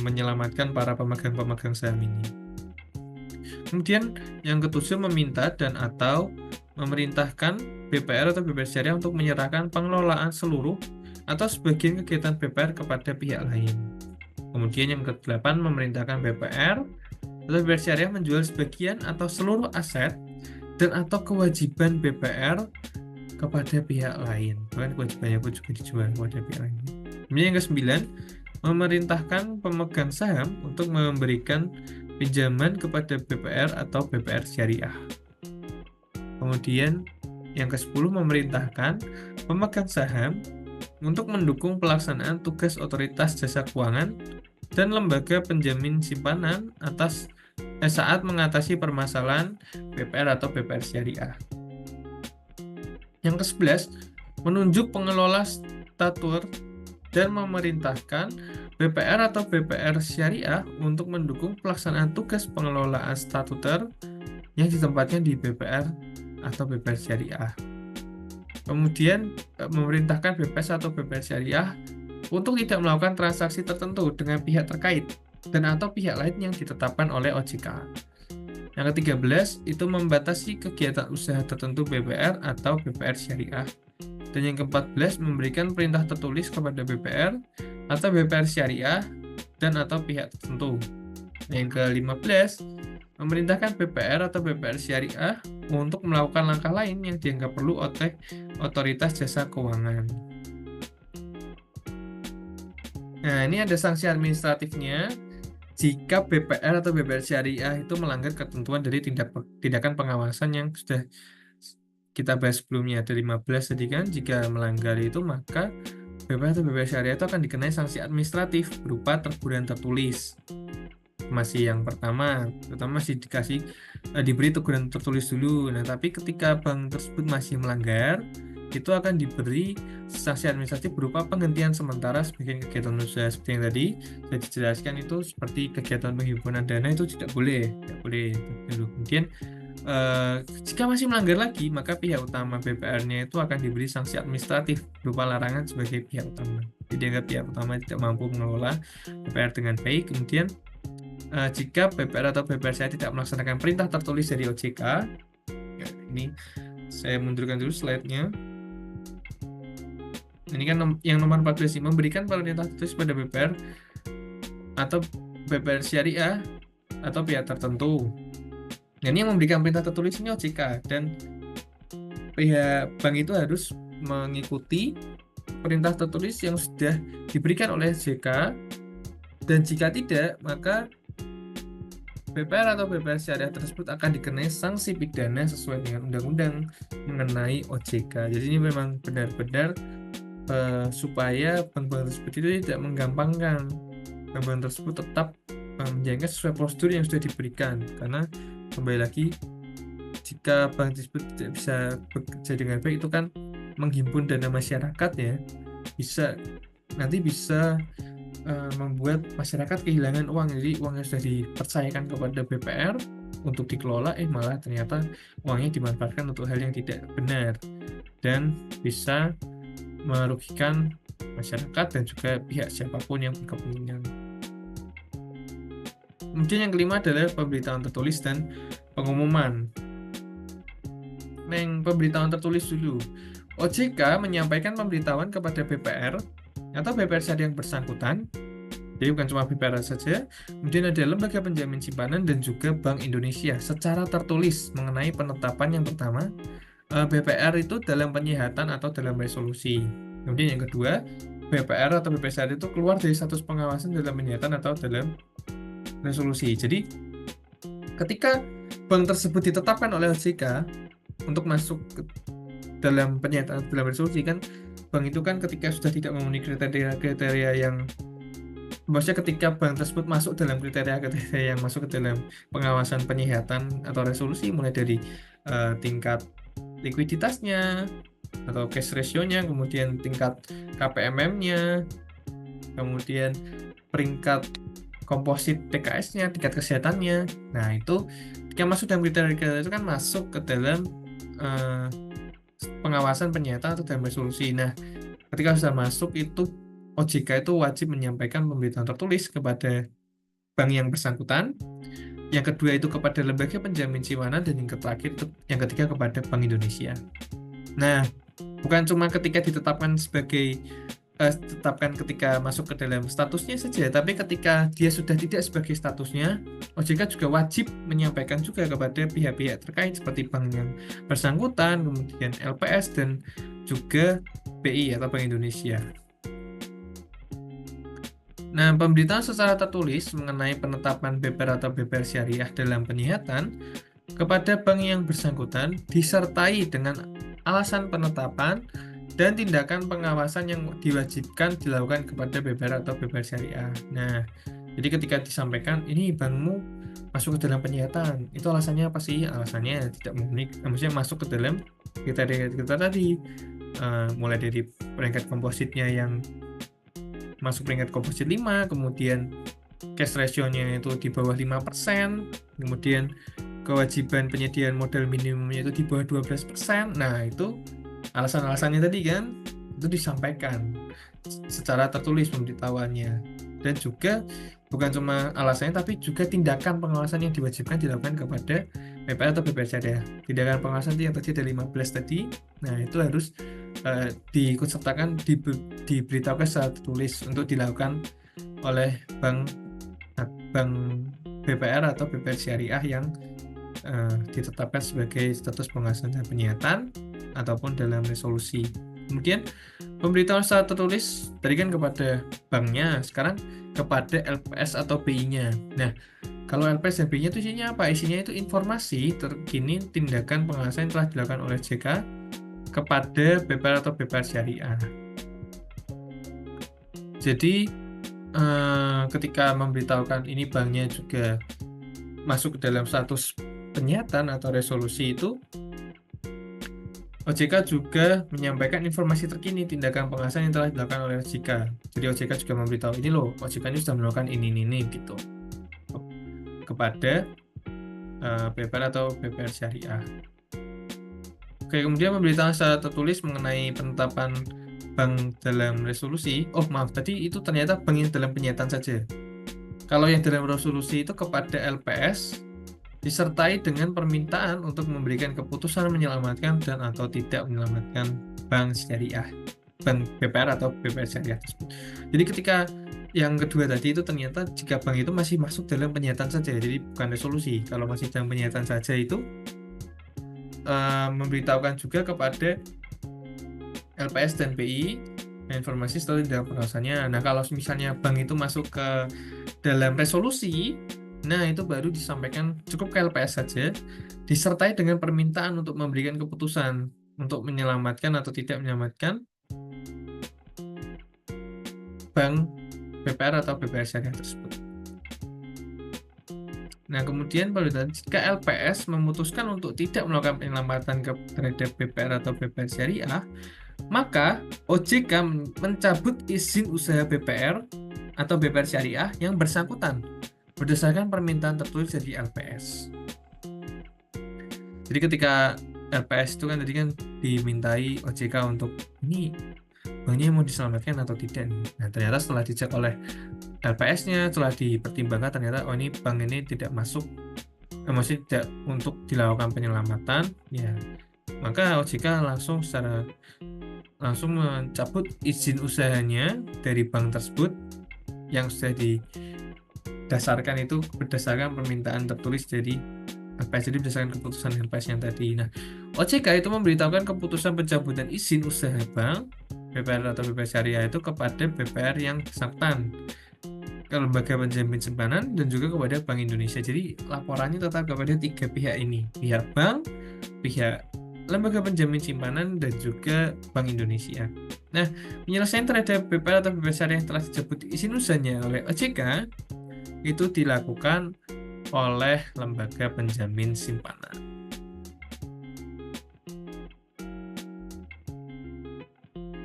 A: menyelamatkan para pemegang-pemegang saham ini. Kemudian yang ketujuh, meminta dan atau memerintahkan BPR atau BPR syariah untuk menyerahkan pengelolaan seluruh atau sebagian kegiatan BPR kepada pihak lain. Kemudian yang ke-8, memerintahkan BPR atau BPR syariah menjual sebagian atau seluruh aset dan atau kewajiban BPR kepada pihak lain. Bahkan kewajibannya pun juga dijual kepada pihak lain. Kemudian yang ke-9, memerintahkan pemegang saham untuk memberikan pinjaman kepada BPR atau BPR syariah. Kemudian yang ke-10, memerintahkan pemegang saham untuk mendukung pelaksanaan tugas otoritas jasa keuangan dan lembaga penjamin simpanan saat mengatasi permasalahan BPR atau BPR syariah. Yang ke-11, menunjuk pengelola statuter dan memerintahkan BPR atau BPR syariah untuk mendukung pelaksanaan tugas pengelolaan statuter yang ditempatkan di BPR atau BPR syariah. Kemudian memerintahkan BPS atau BPR syariah untuk tidak melakukan transaksi tertentu dengan pihak terkait dan atau pihak lain yang ditetapkan oleh OJK. Yang ke-13 itu membatasi kegiatan usaha tertentu BPR atau BPR syariah. Dan yang ke-14 memberikan perintah tertulis kepada BPR atau BPR syariah dan atau pihak tertentu. Yang ke-15 memerintahkan BPR atau BPR syariah untuk melakukan langkah lain yang dianggap perlu oleh otoritas jasa keuangan. Nah, ini ada sanksi administratifnya jika BPR atau BPR syariah itu melanggar ketentuan dari tindakan pengawasan yang sudah kita bahas sebelumnya. Ada 15 tadi kan, jika melanggar itu maka BPR atau BPR syariah itu akan dikenai sanksi administratif berupa teguran tertulis. Masih yang pertama masih diberi teguran tertulis dulu. Nah, tapi ketika bank tersebut masih melanggar, itu akan diberi sanksi administratif berupa penghentian sementara sebagian kegiatan usaha. Seperti yang tadi saya dijelaskan, itu seperti kegiatan penghimpunan dana itu tidak boleh dulu. Kemudian jika masih melanggar lagi, maka pihak utama BPR-nya itu akan diberi sanksi administratif berupa larangan sebagai pihak utama. Jadi dianggap pihak utama tidak mampu mengelola BPR dengan baik. Kemudian jika BPR atau BPR saya tidak melaksanakan perintah tertulis dari OJK, ya, ini saya mundurkan dulu slide-nya. Ini kan yang nomor 14 ini, memberikan perintah tertulis pada BPR atau BPR syariah atau pihak tertentu. Dan yang memberikan perintah tertulis ini OJK, dan pihak bank itu harus mengikuti perintah tertulis yang sudah diberikan oleh OJK, dan jika tidak, maka BPR atau BPR syariah tersebut akan dikenai sanksi pidana sesuai dengan undang-undang mengenai OJK. Jadi ini memang benar-benar supaya bank-bank tersebut itu tidak menggampangkan. Bank-bank tersebut tetap menjalankan sesuai prosedur yang sudah diberikan. Karena kembali lagi, jika bank tersebut tidak bisa bekerja dengan baik, itu kan menghimpun dana masyarakat ya, bisa membuat masyarakat kehilangan uang. Jadi uang yang sudah dipercayakan kepada BPR untuk dikelola, malah ternyata uangnya dimanfaatkan untuk hal yang tidak benar dan bisa merugikan masyarakat dan juga pihak siapapun yang berkepentingan. Kemudian yang kelima adalah pemberitahuan tertulis dan pengumuman. Pemberitahuan tertulis dulu. OJK menyampaikan pemberitahuan kepada BPR atau BPR syariah yang bersangkutan. Jadi bukan cuma BPR saja, kemudian ada lembaga penjamin simpanan dan juga Bank Indonesia secara tertulis mengenai penetapan yang pertama, BPR itu dalam penyihatan atau dalam resolusi. Kemudian yang kedua, BPR atau BPSR itu keluar dari status pengawasan dalam penyihatan atau dalam resolusi. Jadi ketika bank tersebut ditetapkan oleh OJK untuk masuk ke dalam penyihatan dalam resolusi, kan bank itu kan ketika sudah tidak memenuhi kriteria yang, maksudnya ketika bank tersebut masuk dalam kriteria yang masuk ke dalam pengawasan penyihatan atau resolusi, mulai dari tingkat likuiditasnya atau cash ratio-nya, kemudian tingkat KPMM-nya, kemudian peringkat komposit TKS-nya, tingkat kesehatannya. Nah, itu ketika masuk dalam kriteria itu kan masuk ke dalam pengawasan penyihatan atau dalam resolusi. Nah, ketika sudah masuk itu OJK itu wajib menyampaikan pemberitahuan tertulis kepada bank yang bersangkutan. Yang kedua itu kepada lembaga penjamin simpanan, dan yang terakhir yang ketiga kepada Bank Indonesia. Nah, bukan cuma ketika ditetapkan sebagai ketika masuk ke dalam statusnya saja, tapi ketika dia sudah tidak sebagai statusnya, OJK juga wajib menyampaikan juga kepada pihak-pihak terkait seperti bank yang bersangkutan, kemudian LPS, dan juga BI atau Bank Indonesia. Nah, pemberitahuan secara tertulis mengenai penetapan BPR atau BPR syariah dalam penyihatan kepada bank yang bersangkutan disertai dengan alasan penetapan dan tindakan pengawasan yang diwajibkan dilakukan kepada BPR atau BPR syariah. Nah, jadi ketika disampaikan, ini bankmu masuk ke dalam penyihatan, itu alasannya apa sih? Alasannya tidak memenuhi, maksudnya masuk ke dalam kriteria kita tadi, mulai dari peringkat kompositnya yang masuk peringkat komposit 5, kemudian cash ratio-nya itu di bawah 5%, kemudian kewajiban penyediaan modal minimumnya itu di bawah 12%. Nah, itu alasan-alasannya tadi kan, itu disampaikan secara tertulis pemberitahuannya. Dan juga bukan cuma alasannya, tapi juga tindakan pengawasan yang diwajibkan dilakukan kepada BPR atau BPR syariah. Tindakan pengawasan yang tadi ada 15 tadi, nah itu harus diikutsertakan, diberitahukan secara tertulis untuk dilakukan oleh bank BPR atau BPR syariah yang ditetapkan sebagai status pengawasan dan penyihatan ataupun dalam resolusi. Kemudian pemberitahuan secara tertulis tadi kan kepada banknya, sekarang kepada LPS atau BI-nya. Nah, kalau LPS dan BI-nya itu isinya apa? Isinya itu informasi terkini tindakan pengawasan yang telah dilakukan oleh OJK kepada BPR atau BPR syariah. Jadi ketika memberitahukan ini banknya juga masuk ke dalam status penyihatan atau resolusi, itu OJK juga menyampaikan informasi terkini tindakan pengawasan yang telah dilakukan oleh OJK. Jadi OJK juga memberitahu, ini loh, OJK ini sudah melakukan ini gitu kepada BPR atau BPR syariah. Oke, kemudian memberitahuan secara tertulis mengenai penetapan bank dalam resolusi. Oh maaf, tadi itu ternyata bank yang dalam penyihatan saja. Kalau yang dalam resolusi itu kepada LPS disertai dengan permintaan untuk memberikan keputusan menyelamatkan dan atau tidak menyelamatkan bank syariah, bank BPR atau BPR syariah tersebut. Jadi ketika yang kedua tadi itu ternyata jika bank itu masih masuk dalam penyihatan saja, jadi bukan resolusi. Kalau masih dalam penyihatan saja itu memberitahukan juga kepada LPS dan BI informasi setelah dalam pengawasannya. Nah, kalau misalnya bank itu masuk ke dalam resolusi, nah itu baru disampaikan cukup ke LPS saja, disertai dengan permintaan untuk memberikan keputusan untuk menyelamatkan atau tidak menyelamatkan bank BPR atau BPR syariah tersebut. Nah, kemudian jika LPS memutuskan untuk tidak melakukan penyelamatan terhadap BPR atau BPR syariah, maka OJK mencabut izin usaha BPR atau BPR syariah yang bersangkutan berdasarkan permintaan tertulis dari LPS. Jadi ketika LPS itu kan tadi kan dimintai OJK untuk ini banknya mau diselamatkan atau tidak nih. Nah, ternyata setelah dicek oleh LPS-nya, setelah dipertimbangkan ternyata ini bank ini tidak masuk, maksudnya tidak untuk dilakukan penyelamatan, ya maka OJK langsung mencabut izin usahanya dari bank tersebut yang sudah didasarkan itu berdasarkan permintaan tertulis dari LPS, jadi berdasarkan keputusan LPS yang tadi. Nah, OJK itu memberitahukan keputusan pencabutan izin usaha bank BPR atau BPR syariah itu kepada BPR yang bersangkutan, ke lembaga penjamin simpanan, dan juga kepada Bank Indonesia. Jadi laporannya tetap kepada 3 pihak ini, pihak bank, pihak lembaga penjamin simpanan, dan juga Bank Indonesia. Nah, penyelesaian terhadap BPR atau BPR syariah yang telah disebut izin usahanya oleh OJK itu dilakukan oleh lembaga penjamin simpanan.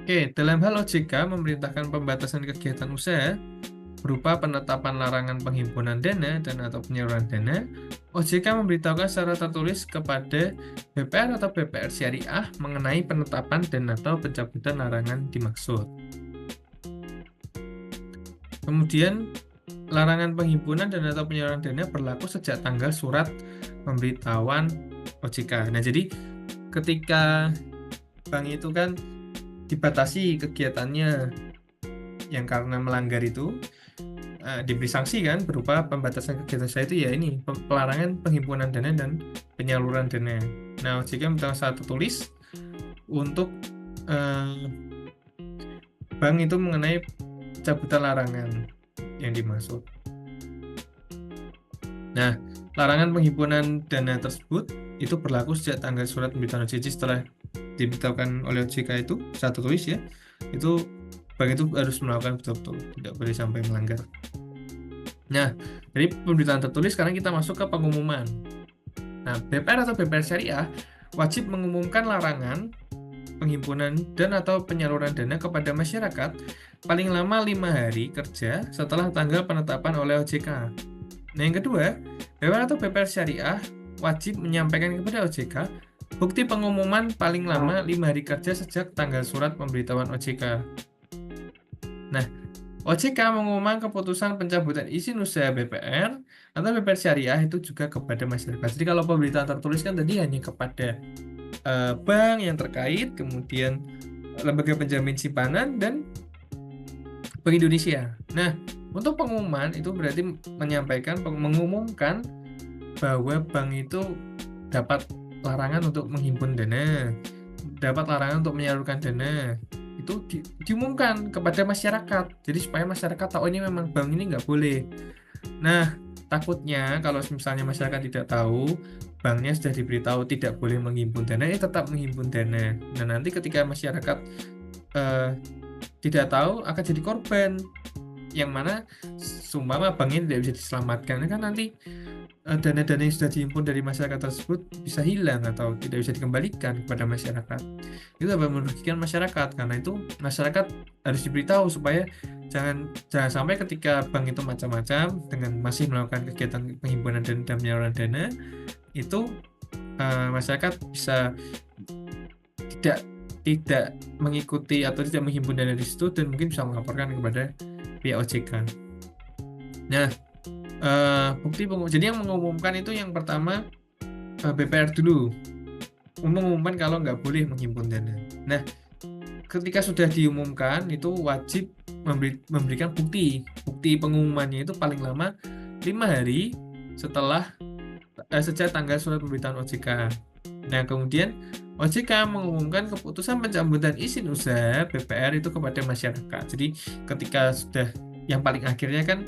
A: Oke, dalam hal OJK memerintahkan pembatasan kegiatan usaha berupa penetapan larangan penghimpunan dana dan atau penyaluran dana, OJK memberitahukan secara tertulis kepada BPR atau BPR syariah mengenai penetapan dan atau pencabutan larangan dimaksud. Kemudian, larangan penghimpunan dan atau penyaluran dana berlaku sejak tanggal surat pemberitahuan OJK. Nah, jadi ketika bank itu kan dibatasi kegiatannya yang karena melanggar itu, diberi sanksi kan berupa pembatasan kegiatan saya itu ya ini pelarangan penghimpunan dana dan penyaluran dana. Nah, OJK minta secara tertulis untuk bank itu mengenai cabutan larangan yang dimaksud. Nah, larangan penghimpunan dana tersebut itu berlaku sejak tanggal surat pemberitahuan OJK setelah diberitahukan oleh OJK itu secara tertulis ya. Itu bank itu harus melakukan betul-betul, tidak boleh sampai melanggar. Nah, dari pemberitaan tertulis sekarang kita masuk ke pengumuman. Nah, BPR atau BPR syariah wajib mengumumkan larangan penghimpunan dan atau penyaluran dana kepada masyarakat paling lama 5 hari kerja setelah tanggal penetapan oleh OJK. Nah, yang kedua, BPR atau BPR syariah wajib menyampaikan kepada OJK bukti pengumuman paling lama 5 hari kerja sejak tanggal surat pemberitahuan OJK. Nah, OJK mengumumkan keputusan pencabutan izin usaha BPR atau BPR syariah itu juga kepada masyarakat. Jadi kalau pemberitaan tertulis kan tadi hanya kepada bank yang terkait, kemudian lembaga penjamin simpanan, dan Bank Indonesia. Nah, untuk pengumuman itu berarti mengumumkan bahwa bank itu dapat larangan untuk menghimpun dana, dapat larangan untuk menyalurkan dana. Itu diumumkan kepada masyarakat. Jadi supaya masyarakat tahu ini memang bank ini nggak boleh. Nah, takutnya kalau misalnya masyarakat tidak tahu, banknya sudah diberitahu tidak boleh menghimpun dana, tetap menghimpun dana. Nah, nanti ketika masyarakat tidak tahu akan jadi korban, yang mana seumpama banknya tidak bisa diselamatkan. Kan nanti dana-dana yang sudah dihimpun dari masyarakat tersebut bisa hilang atau tidak bisa dikembalikan kepada masyarakat. Itu dapat merugikan masyarakat. Karena itu masyarakat harus diberitahu supaya jangan sampai ketika bank itu macam-macam dengan masih melakukan kegiatan penghimpunan dan penyaluran dana, itu masyarakat bisa tidak mengikuti atau tidak menghimpun dana di situ dan mungkin bisa melaporkan kepada pihak OJK. Nah, bukti jadi yang mengumumkan itu yang pertama BPR dulu mengumumkan kalau nggak boleh menghimpun dana. Nah, ketika sudah diumumkan itu wajib memberikan bukti pengumumannya itu paling lama 5 hari setelah sejak tanggal surat pemberitahuan OJK. Nah, kemudian OJK mengumumkan keputusan pencabutan izin usaha BPR itu kepada masyarakat. Jadi ketika sudah yang paling akhirnya kan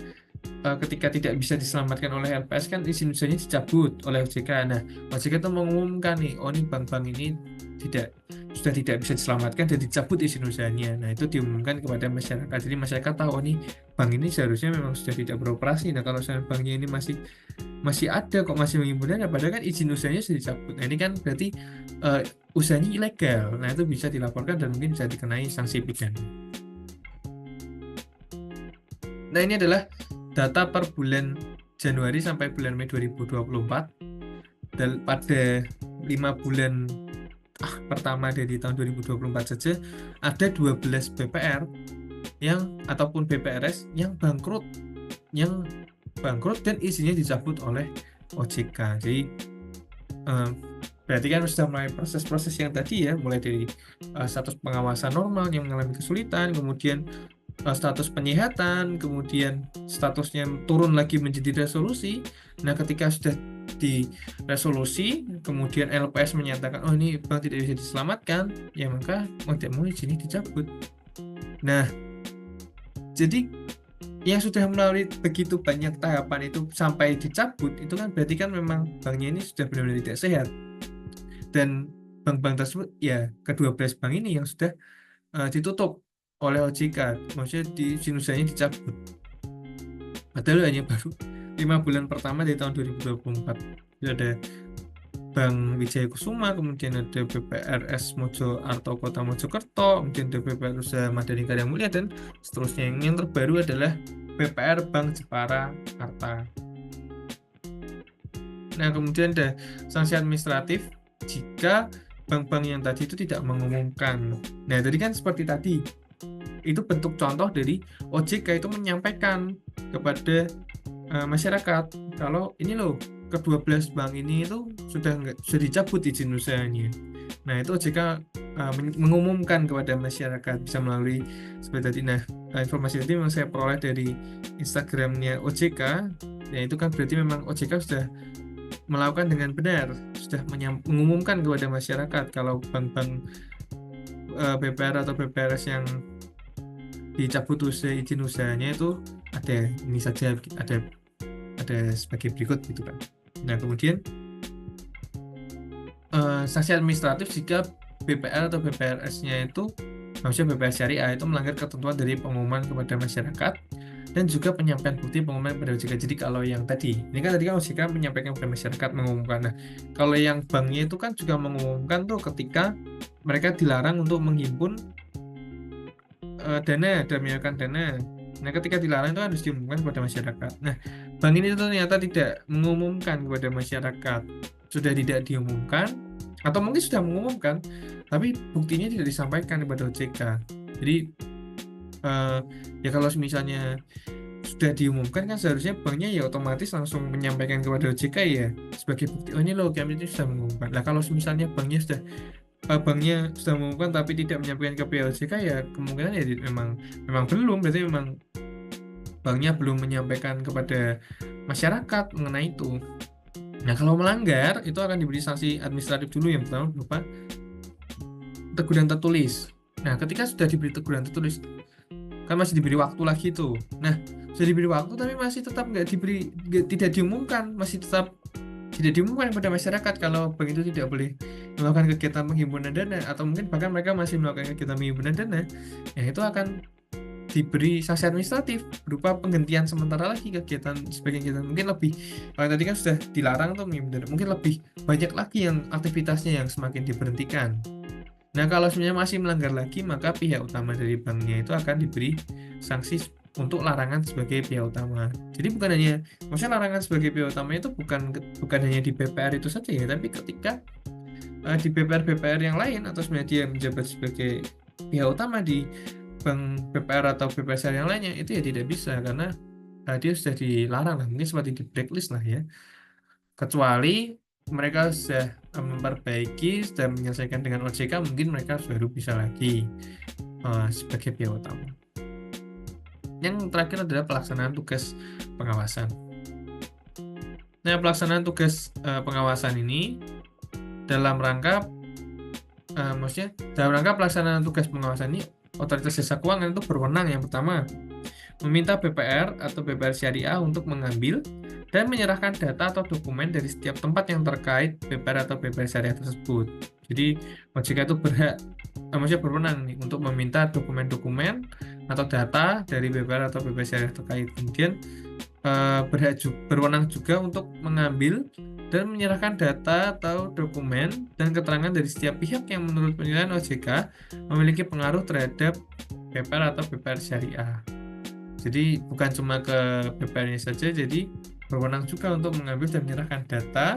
A: ketika tidak bisa diselamatkan oleh LPS kan izin usahanya dicabut oleh OJK. Nah, OJK itu mengumumkan nih, oh nih bank-bank ini sudah tidak bisa diselamatkan dan dicabut izin usahanya. Nah, itu diumumkan kepada masyarakat. Jadi masyarakat tahu, oh nih bank ini seharusnya memang sudah tidak beroperasi. Nah, kalau misalnya banknya ini masih ada kok masih menghimpun dana, padahal kan izin usahanya sudah dicabut. Nah, ini kan berarti usahanya ilegal. Nah, itu bisa dilaporkan dan mungkin bisa dikenai sanksi pidana. Nah, ini adalah data per bulan Januari sampai bulan Mei 2024. Dan pada 5 bulan pertama dari tahun 2024 saja ada 12 BPR ataupun BPRS yang bangkrut dan izinnya dicabut oleh OJK. Jadi berarti kan sudah mulai proses-proses yang tadi ya, mulai dari status pengawasan normal yang mengalami kesulitan, kemudian status penyihatan, kemudian statusnya turun lagi menjadi resolusi. Nah, ketika sudah terjadi resolusi, kemudian LPS menyatakan, oh ini bank tidak bisa diselamatkan, ya maka mau tidak mau izin ini dicabut. Nah, jadi yang sudah melalui begitu banyak tahapan itu sampai dicabut, itu kan berarti kan memang banknya ini sudah benar-benar tidak sehat. Dan bank-bank tersebut, ya ke-12 bank ini yang sudah ditutup oleh OJK, maksudnya izin usahanya dicabut. Padahal hanya baru 5 bulan pertama dari tahun 2024. Jadi ada Bank Wijaya Kusuma, kemudian ada BPRS Mojo Arto Kota Mojokerto, kemudian ada BPR Usaha Madani Karya Mulia, dan seterusnya. Yang terbaru adalah BPR Bank Jepara Arta. Nah, kemudian ada sanksi administratif jika bank-bank yang tadi itu tidak mengumumkan. Nah, tadi kan seperti tadi, itu bentuk contoh dari OJK itu menyampaikan kepada masyarakat kalau ini loh, ke-12 bank ini itu sudah dicabut izin usahanya. Nah, itu OJK mengumumkan kepada masyarakat bisa melalui seperti tadi. Nah, informasi tadi memang saya peroleh dari Instagramnya OJK. Ya, itu kan berarti memang OJK sudah melakukan dengan benar, sudah mengumumkan kepada masyarakat kalau bank-bank BPR atau BPRS yang dicabut izin usahanya itu ada ini saja, ada sebagai berikut gitu kan. Nah, kemudian sanksi administratif jika BPR atau BPRS-nya itu, maksudnya BPR Syariah itu melanggar ketentuan dari pengumuman kepada masyarakat dan juga penyampaian bukti pengumuman pada OJK. Jadi kalau yang tadi, ini kan tadi kan OJK menyampaikan kepada masyarakat, mengumumkan. Nah, kalau yang banknya itu kan juga mengumumkan tuh ketika mereka dilarang untuk menghimpun dana dan menyalurkan dana. Nah, ketika dilarang itu harus diumumkan kepada masyarakat. Nah, bank ini ternyata tidak mengumumkan kepada masyarakat, sudah tidak diumumkan, atau mungkin sudah mengumumkan, tapi buktinya tidak disampaikan kepada OJK. Jadi ya kalau misalnya sudah diumumkan kan seharusnya banknya ya otomatis langsung menyampaikan kepada OJK ya sebagai bukti, oh ini loh kami itu sudah mengumumkan. Nah, kalau misalnya banknya sudah mengumumkan tapi tidak menyampaikan ke pihak OJK, ya kemungkinan ya memang belum, berarti memang banknya belum menyampaikan kepada masyarakat mengenai itu. Nah, kalau melanggar itu akan diberi sanksi administratif dulu, yang pertama berupa teguran tertulis. Nah, ketika sudah diberi teguran tertulis kan masih diberi waktu lagi tuh. Nah, sudah diberi waktu tapi masih tetap tidak diumumkan, masih tetap tidak diumumkan kepada masyarakat kalau bank itu tidak boleh melakukan kegiatan penghimpunan dana, atau mungkin bahkan mereka masih melakukan kegiatan penghimpunan dana, ya itu akan diberi sanksi administratif berupa penghentian sementara lagi kegiatan sebagian kegiatan. Mungkin lebih, kalau tadi kan sudah dilarang tuh menghimpun dana, mungkin lebih banyak lagi yang aktivitasnya yang semakin diberhentikan. Nah, kalau sebenarnya masih melanggar lagi, maka pihak utama dari banknya itu akan diberi sanksi untuk larangan sebagai pihak utama. Jadi bukan hanya, maksudnya larangan sebagai pihak utama itu bukan hanya di BPR itu saja ya, tapi ketika di BPR yang lain, atau sebenarnya dia menjabat sebagai pihak utama di bank BPR atau BPR yang lainnya, itu ya tidak bisa karena dia sudah dilarang lah, mungkin seperti di blacklist lah ya. Kecuali mereka sudah memperbaiki, sudah menyelesaikan dengan OJK, mungkin mereka baru bisa lagi sebagai pihak utama. Yang terakhir adalah pelaksanaan tugas pengawasan. Nah, pelaksanaan tugas pengawasan ini dalam rangka pelaksanaan tugas pengawasan ini, Otoritas Jasa Keuangan itu berwenang yang pertama meminta BPR atau BPR Syariah untuk mengambil dan menyerahkan data atau dokumen dari setiap tempat yang terkait BPR atau BPR Syariah tersebut. Jadi OJK itu berwenang nih untuk meminta dokumen-dokumen atau data dari BPR atau BPR Syariah terkait. Kemudian berwenang juga untuk mengambil dan menyerahkan data atau dokumen dan keterangan dari setiap pihak yang menurut penilaian OJK memiliki pengaruh terhadap BPR atau BPR Syariah. Jadi bukan cuma ke BPR-nya saja, jadi berwenang juga untuk mengambil dan menyerahkan data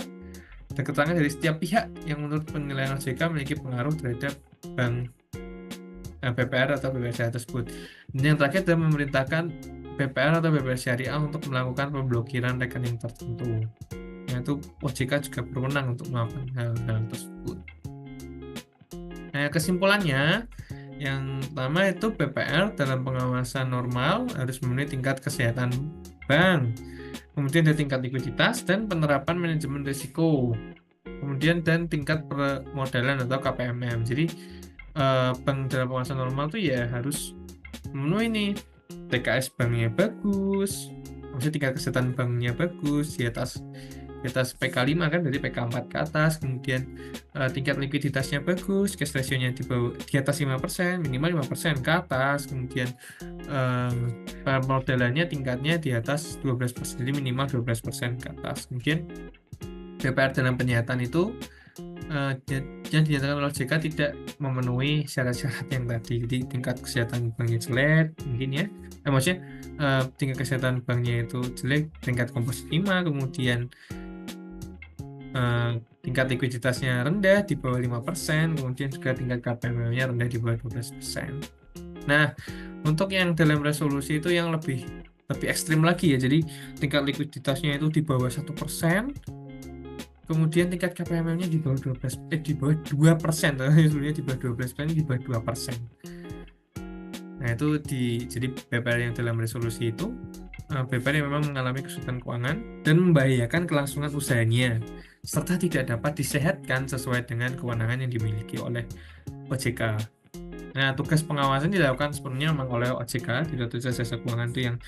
A: dan keterangan dari setiap pihak yang menurut penilaian OJK memiliki pengaruh terhadap bank BPR atau BPR Syariah tersebut. Dan yang terakhir adalah memerintahkan BPR atau BPR Syariah untuk melakukan pemblokiran rekening tertentu. Yaitu OJK juga berwenang untuk melakukan hal-hal tersebut. Nah, kesimpulannya, yang pertama itu BPR dalam pengawasan normal harus memenuhi tingkat kesehatan bank Kemudian ada tingkat likuiditas dan penerapan manajemen risiko. Kemudian dan tingkat permodalan atau KPMM. Jadi bank dalam pengawasan normal tuh ya harus memenuhi nih TKS banknya bagus, maksudnya tingkat kesehatan banknya bagus di atas PK 5 kan, dari PK 4 ke atas. Kemudian tingkat likuiditasnya bagus, cash ratio-nya di atas 5%, minimal 5% ke atas. Kemudian permodalannya tingkatnya di atas 12%, jadi minimal 12% ke atas. Kemudian BPR dalam penyihatan itu yang dinyatakan oleh OJK tidak memenuhi syarat-syarat yang tadi. Jadi tingkat kesehatan banknya jelek mungkin ya, maksudnya tingkat kesehatan banknya itu jelek, tingkat komposit 5, kemudian tingkat likuiditasnya rendah di bawah 5%, kemudian juga tingkat KPMM-nya rendah di bawah 12%. Nah, untuk yang dalam resolusi itu yang lebih ekstrim lagi ya, jadi tingkat likuiditasnya itu di bawah 1%, kemudian tingkat KPMM-nya di bawah 2%, sebenarnya di bawah 12%, di bawah 2%. Nah, itu jadi BPR yang dalam resolusi itu BPR yang memang mengalami kesulitan keuangan dan membahayakan kelangsungan usahanya, serta tidak dapat disehatkan sesuai dengan kewenangan yang dimiliki oleh OJK. Nah, tugas pengawasan dilakukan sepenuhnya memang oleh OJK, Direktur Jasa Keuangan itu yang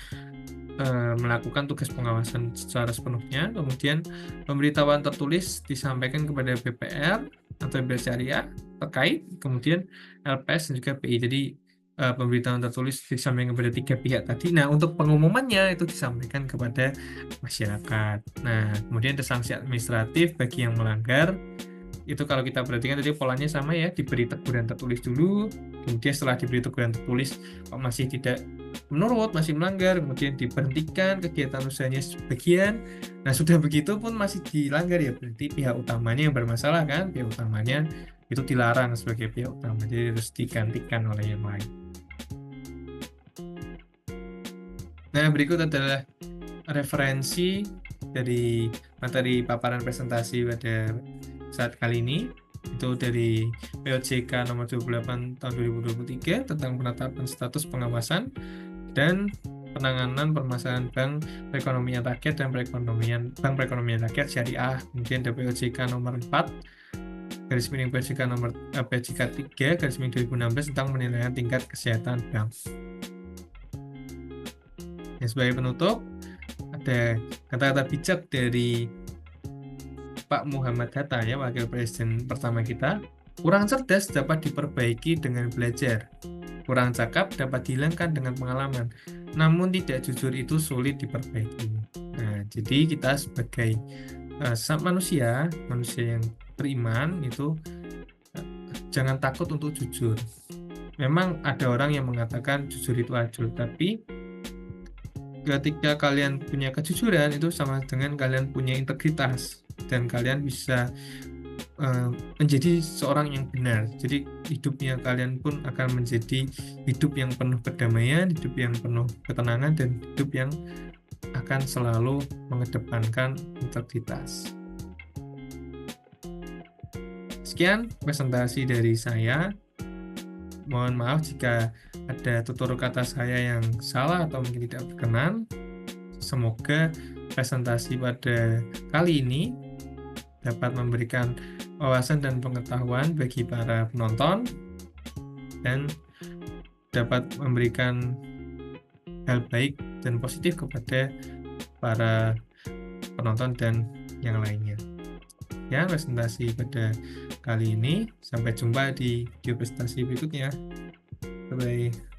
A: melakukan tugas pengawasan secara sepenuhnya. Kemudian pemberitahuan tertulis disampaikan kepada BPR atau BPR Syariah terkait, kemudian LPS dan juga PI. Jadi pemberitahuan tertulis disampaikan kepada 3 pihak tadi. Nah, untuk pengumumannya itu disampaikan kepada masyarakat. Nah, kemudian ada sanksi administratif bagi yang melanggar. Itu kalau kita perhatikan tadi polanya sama ya, diberi teguran tertulis dulu, kemudian setelah diberi teguran tertulis kok masih tidak menurut, masih melanggar, kemudian diberhentikan kegiatan usahanya sebagian. Nah, sudah begitu pun masih dilanggar ya, berarti pihak utamanya yang bermasalah kan, pihak utamanya itu dilarang sebagai pihak utama, jadi harus digantikan oleh yang lain. Nah, berikut adalah referensi dari materi paparan presentasi pada saat kali ini. Itu dari POJK nomor 28 tahun 2023 tentang penetapan status pengawasan dan penanganan permasalahan bank perekonomian rakyat dan bank perekonomian rakyat syariah. Kemudian ada POJK nomor 4 garis miring POJK nomor POJK 3 garis miring 2016 tentang penilaian tingkat kesehatan bank. Ya, sebagai penutup ada kata-kata bijak dari Pak Muhammad Hatta ya, Wakil Presiden pertama kita. Kurang cerdas dapat diperbaiki dengan belajar. Kurang cakap dapat dihilangkan dengan pengalaman. Namun tidak jujur itu sulit diperbaiki. Nah, jadi kita sebagai manusia yang beriman itu jangan takut untuk jujur. Memang ada orang yang mengatakan jujur itu ajur, tapi ketika kalian punya kejujuran itu sama dengan kalian punya integritas dan kalian bisa menjadi seorang yang benar. Jadi hidupnya kalian pun akan menjadi hidup yang penuh kedamaian, hidup yang penuh ketenangan, dan hidup yang akan selalu mengedepankan integritas. Sekian presentasi dari saya. Mohon maaf jika ada tutur kata saya yang salah atau mungkin tidak berkenan. Semoga presentasi pada kali ini dapat memberikan wawasan dan pengetahuan bagi para penonton dan dapat memberikan hal baik dan positif kepada para penonton dan yang lainnya. Ya, presentasi pada kali ini. Sampai jumpa di video presentasi berikutnya. Bye-bye.